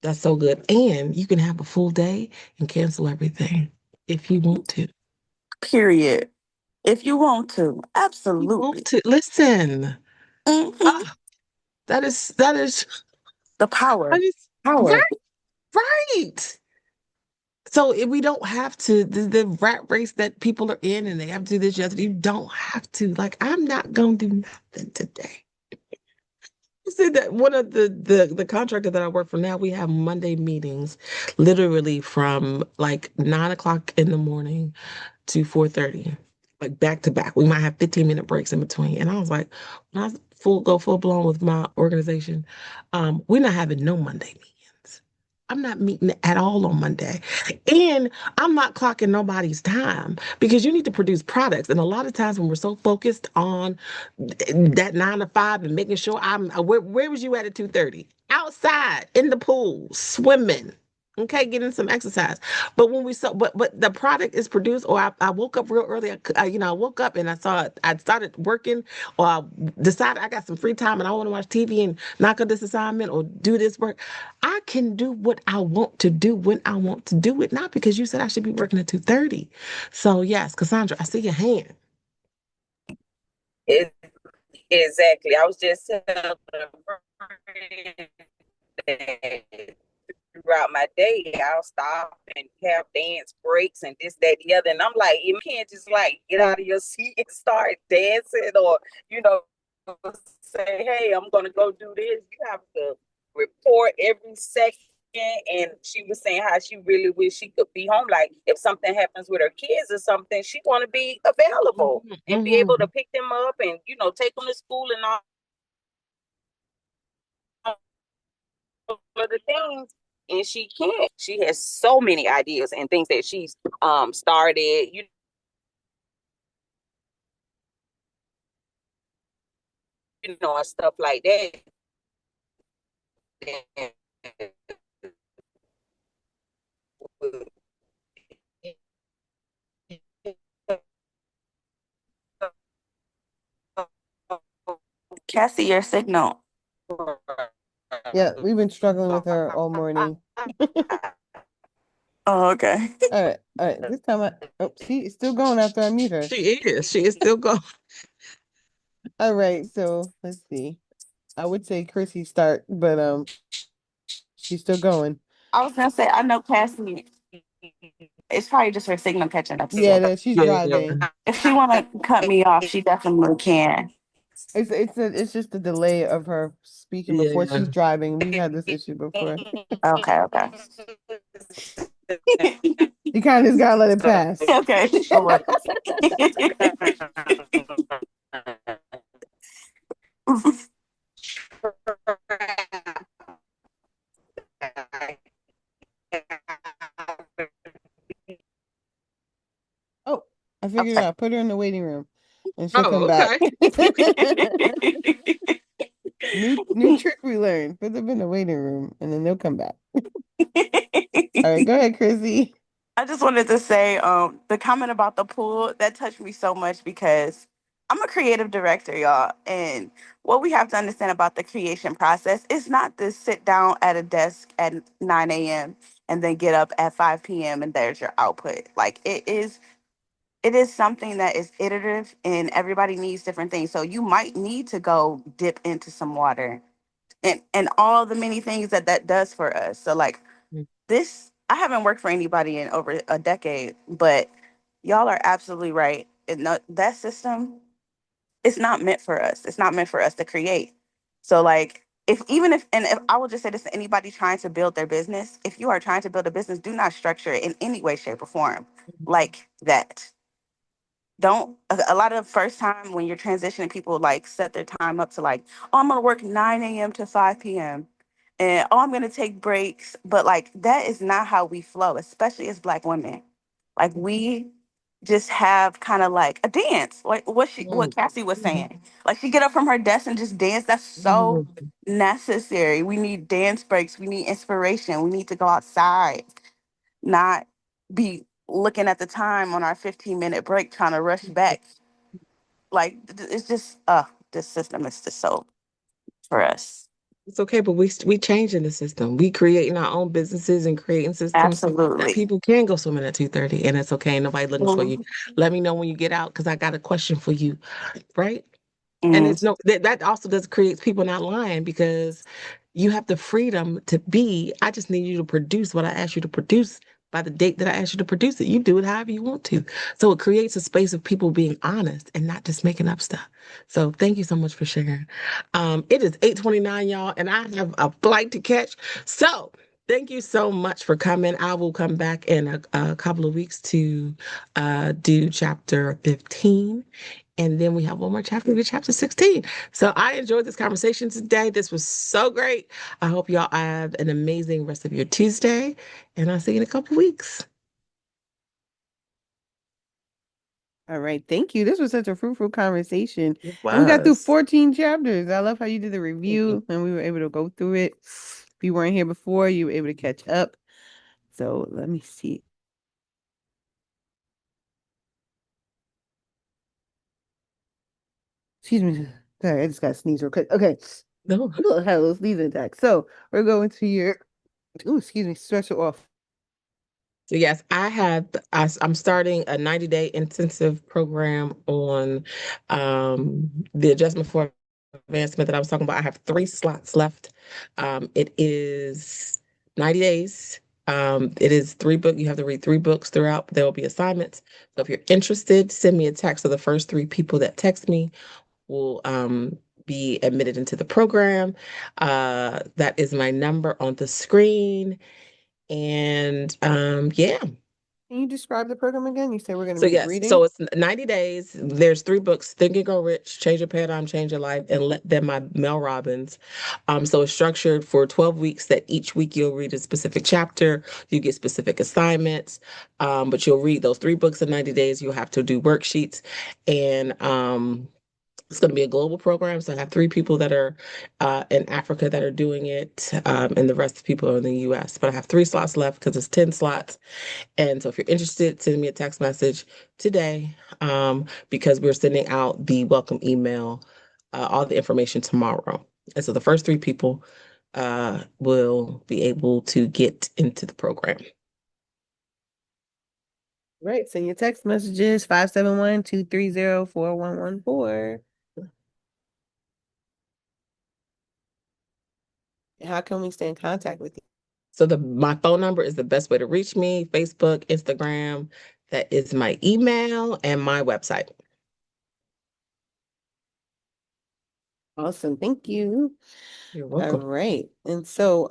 that's so good. And you can have a full day and cancel everything if you want to. Period. If you want to, You want absolutely. to listen. Hmm. Ah, that is The power. that is Power. right, right. So if we don't have to the rat race that people are in and they have to do this, you don't have to. Like, I'm not gonna do nothing today. You see that one of the contractor that I work for now, we have Monday meetings literally from like 9 o'clock in the morning to 4:30, like back to back. We might have 15-minute breaks in between. And I was like, when I go full blown with my organization, we're not having no Monday meetings. I'm not meeting at all on Monday. And I'm not clocking nobody's time because you need to produce products. And a lot of times when we're so focused on that 9 to 5 and making sure where was you at 2:30? Outside in the pool, swimming. Okay, getting some exercise. But when we saw, but the product is produced, or I woke up real early. I woke up and I saw it. I started working, or I decided I got some free time and I want to watch TV and knock out this assignment or do this work. I can do what I want to do when I want to do it, not because you said I should be working at 2:30. So yes, Cassandra, I see your hand. It, exactly. I was just telling a friend that throughout my day, I'll stop and have dance breaks and this, that, the other. And I'm like, you can't just like get out of your seat and start dancing or, you know, say, hey, I'm going to go do this. You have to report every second. And she was saying how she really wish she could be home. Like if something happens with her kids or something, she want to be available and be able to Mhm. pick them up and, you know, take them to school and all of the things, and she can't. She has so many ideas and things that she's started, you know, and stuff like that. Cassie, your signal. Yeah, we've been struggling with her all morning. Oh, okay. All right. This time see, it's still going after I mute her. She is. She is still going. All right, so let's see. I would say Chrissy start, but she's still going. I was gonna say I know Cassie. It's probably just her signal catching up Yeah, still. that she's Yeah. driving. If she wanna cut me off, she definitely can. It's just the delay of her speaking before Yeah. she's driving. We've had this issue before. Okay, okay. You kind of just gotta let it pass. Okay. All right. Oh, I figured it out. Put her in the waiting room, and she'll come Oh, back. okay. New trick we learned. Put them in the waiting room, and then they'll come back. All right, go ahead, Chrissy. I just wanted to say, the comment about the pool that touched me so much because I'm a creative director, y'all, and what we have to understand about the creation process is not to sit down at a desk at 9 a.m. and then get up at 5 p.m. and there's your output. Like it is something that is iterative and everybody needs different things. So you might need to go dip into some water and all the many things that that does for us. So like this, I haven't worked for anybody in over a decade, but y'all are absolutely right. And that system, it's not meant for us. It's not meant for us to create. So like if I will just say this to anybody trying to build their business, if you are trying to build a business, do not structure it in any way, shape, or form like that. Don't a lot of first time when you're transitioning, people like set their time up to like, oh, I'm gonna work 9 a.m. to 5 p.m. and oh, I'm gonna take breaks. But like that is not how we flow, especially as Black women. Like we just have kind of like a dance, like what Cassie was saying. Like she get up from her desk and just dance. That's so necessary. We need dance breaks. We need inspiration. We need to go outside, not be looking at the time on our 15-minute break trying to rush back. Like it's just this system is just so for us. It's okay, but we changing the system. We creating our own businesses and creating systems that Absolutely. people can go swimming at 2:30, and it's okay. Nobody looking for you. Mhm. Let me know when you get out because I got a question for you, right? And Mhm. it's no that also does creates people not lying because you have the freedom to be. I just need you to produce what I asked you to produce by the date that I asked you to produce it. You do it however you want to. So it creates a space of people being honest and not just making up stuff. So thank you so much for sharing. It is 8:29, y'all, and I have a flight to catch. So thank you so much for coming. I will come back in a couple of weeks to do chapter 15. And then we have one more chapter to chapter 16. So I enjoyed this conversation today. This was so great. I hope y'all have an amazing rest of your Tuesday. And I'll see you in a couple weeks. All right, thank you. This was such a fruitful conversation. It And we got through was. 14 chapters. I love how you did the review and we were able to go through it. If you weren't here before, you were able to catch up. So let me see. Excuse me. Sorry, I just got to sneeze real quick. Okay. No. Had a little sneezing attack. So we're going to your, oh, excuse me, stretch it off. So yes, I'm starting a 90-day intensive program on the adjustment for advancement that I was talking about. I have 3 slots left. It is 90 days. It is 3 book. You have to read 3 books throughout. There will be assignments. So if you're interested, send me a text. So the first 3 people that text me will be admitted into the program. That is my number on the screen. And yeah. Can you describe the program again? You said we're going to So be yes, reading. so it's 90 days. There's 3 books: Think and Grow Rich, Change Your Paradigm, Change Your Life, and Let Them by Mel Robbins. So it's structured for 12 weeks that each week you'll read a specific chapter, you get specific assignments, but you'll read those 3 books in 90 days. You'll have to do worksheets, and it's going to be a global program. So I have 3 people that are in Africa that are doing it, and the rest of the people are in the US. But I have 3 slots left because it's 10 slots. And so if you're interested, send me a text message today, because we're sending out the welcome email, all the information tomorrow. And so the first 3 people will be able to get into the program. Right. Send your text messages 571-230-4114. How can we stay in contact with you? So my phone number is the best way to reach me: Facebook, Instagram. That is my email and my website. Awesome. Thank you. You're All welcome. right. And so,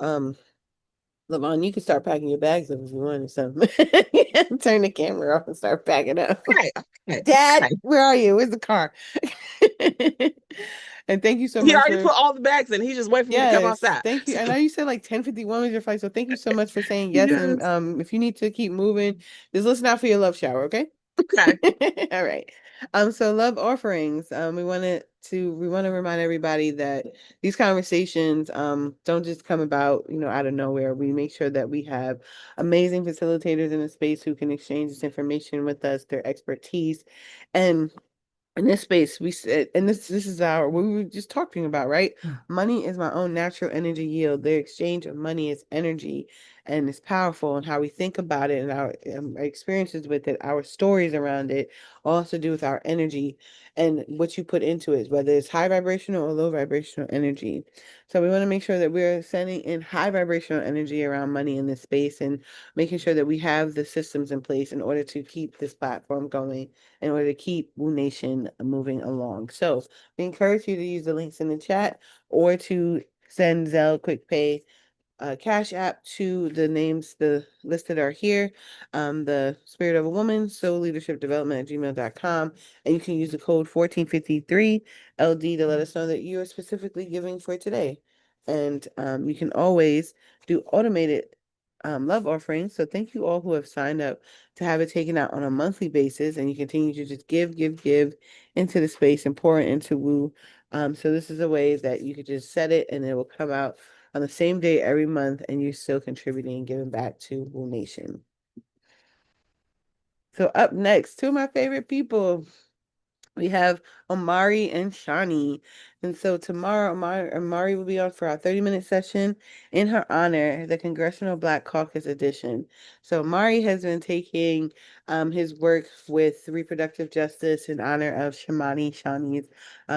Lavonya, you can start packing your bags up if you want. So turn the camera off and start packing up. Okay, okay, Dad, okay. where are you? Where's the car? And thank you so He much already for, put all the bags in. He's just waiting for me to come yes, outside. thank you. So, I know you said like 10:51 was your flight, so thank you so much for saying yes. And yes. if you need to keep moving, just listen out for your love shower, okay? Okay. All right. So love offerings. We want to remind everybody that these conversations don't just come about, out of nowhere. We make sure that we have amazing facilitators in the space who can exchange this information with us, their expertise. And in this space, we said, and this is what we were just talking about, right? Money is my own natural energy yield. The exchange of money is energy, and it's powerful. And how we think about it, and our experiences with it, our stories around it, all to do with our energy and what you put into it, whether it's high vibrational or low vibrational energy. So we want to make sure that we're sending in high vibrational energy around money in this space, and making sure that we have the systems in place in order to keep this platform going, in order to keep Woo Nation moving along. So we encourage you to use the links in the chat, or to send Zelle, QuickPay, Cash App to the names the listed are here. The Spirit of a Woman, Soul Leadership Development at gmail.com. And you can use the code 1453 LD to let us know that you are specifically giving for today. And you can always do automated love offerings. So thank you all who have signed up to have it taken out on a monthly basis, and you continue to just give into the space and pour it into Woo. So this is a way that you could just set it and it will come out on the same day every month, and you're still contributing and giving back to Woo Nation. So up next, two of my favorite people, we have Omari and Shani. And so tomorrow, Omari will be on for our 30-minute session in her honor, the Congressional Black Caucus edition. So Omari has been taking his work with reproductive justice in honor of Shani's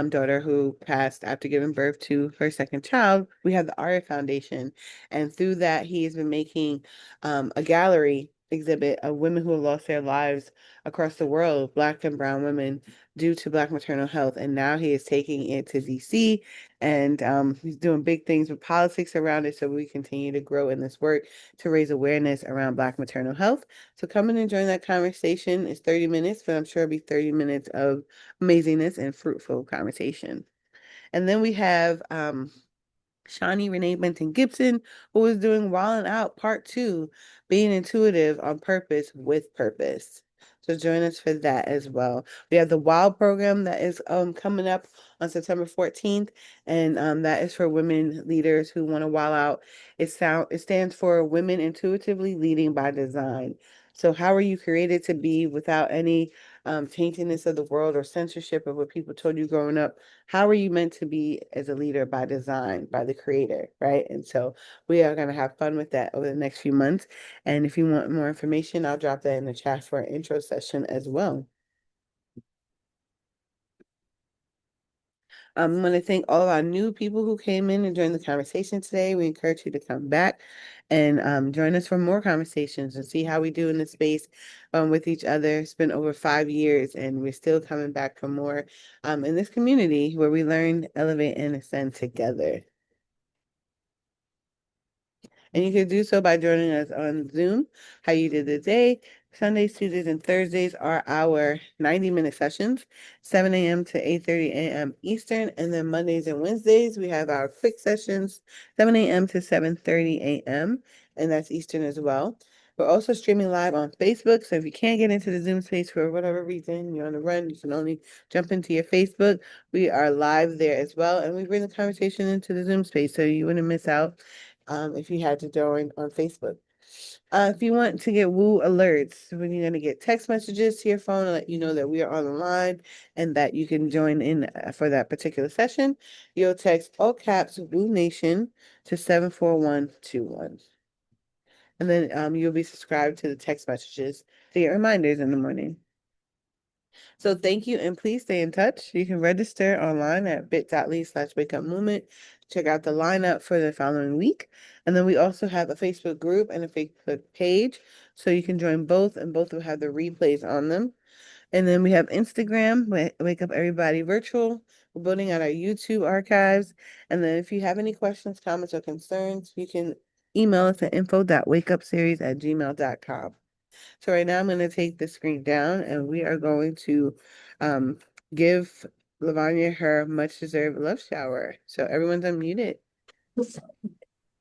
daughter, who passed after giving birth to her second child. We have the Aria Foundation. And through that, he has been making a gallery exhibit of women who have lost their lives across the world, Black and brown women, due to Black maternal health. And now he is taking it to DC, and he's doing big things with politics around it. So we continue to grow in this work to raise awareness around Black maternal health. So come in and join that conversation. It's 30 minutes, but I'm sure it'll be 30 minutes of amazingness and fruitful conversation. And then we have Shawnee Renee Benton Gibson, who is doing Wildin' Out Part 2, being intuitive on purpose with purpose. So join us for that as well. We have the WOW program that is coming up on September 14th, and that is for women leaders who want to wow out. It stands for Women Intuitively Leading by Design. So how are you created to be without any taintedness of the world or censorship of what people told you growing up? How are you meant to be as a leader by design, by the creator, right? And so we are going to have fun with that over the next few months. And if you want more information, I'll drop that in the chat for an intro session as well. I want to thank all of our new people who came in and joined the conversation today. We encourage you to come back and join us for more conversations and see how we do in the space with each other. It's been over 5 years and we're still coming back for more in this community where we learn, elevate, and ascend together. And you can do so by joining us on Zoom, How You Did the Day. Sundays, Tuesdays, and Thursdays are our 90-minute sessions, 7 a.m. to 8:30 a.m. Eastern. And then Mondays and Wednesdays, we have our quick sessions, 7 a.m. to 7:30 a.m. And that's Eastern as well. We're also streaming live on Facebook. So if you can't get into the Zoom space for whatever reason, you're on the run, you can only jump into your Facebook. We are live there as well. And we bring the conversation into the Zoom space so you wouldn't miss out if you had to join on Facebook. If you want to get Woo alerts, when you're going to get text messages to your phone to let you know that we are on the line and that you can join in for that particular session, you'll text all caps Woo Nation to 74121. And then you'll be subscribed to the text messages to get reminders in the morning. So thank you, and please stay in touch. You can register online at bit.ly/wakeupmovement. Check out the lineup for the following week. And then we also have a Facebook group and a Facebook page. So you can join both, and both will have the replays on them. And then we have Instagram, Wake Up Everybody Virtual. We're building out our YouTube archives. And then if you have any questions, comments, or concerns, you can email us at info.wakeupseries@gmail.com. So right now I'm going to take the screen down and we are going to give Lavonya her much deserved love shower. So everyone's unmuted.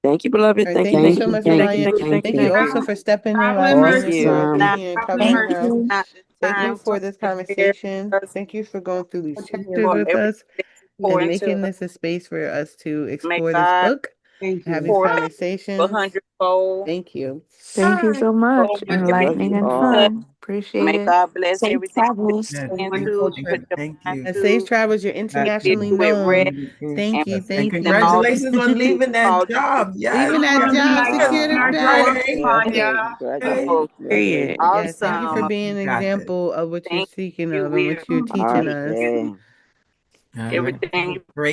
Thank you, beloved. All right, Thank you, thank you thank so you, much, thank you, Lavonya. thank you, thank you, Thank you thank also you. for stepping in while Traveling Lavonya mercy was is therapy Awesome. not and traveling covering mercy her. is you. not the Thank you time for to this compare conversation. us Thank you for going through these chapters for with everything us that you pour and into making us. this a space for us to May explore this God book Thank and have you. these pour a conversations. hundredfold Thank you. Thank you so so much. much Love everything Enlightening you and you touch. all. fun. Appreciate May it. God bless Safe everything you travels. Yes, put thank into, you, put your thank mind you. Safe to. travels. You're You get internationally to it rest known. Thank you. Yes, and Thank and you. all the Congratulations on things leaving that called you job. Yes, Leaving that job congratulations. secured a to. Our job, job. Okay. Tanya. Okay. Wonderful, Period. Congratulations. Yes, thank you for awesome. being an you got this. example of what you're Thank seeking you. of and We what you're teaching us. appreciate Okay. All right. Have everything a you great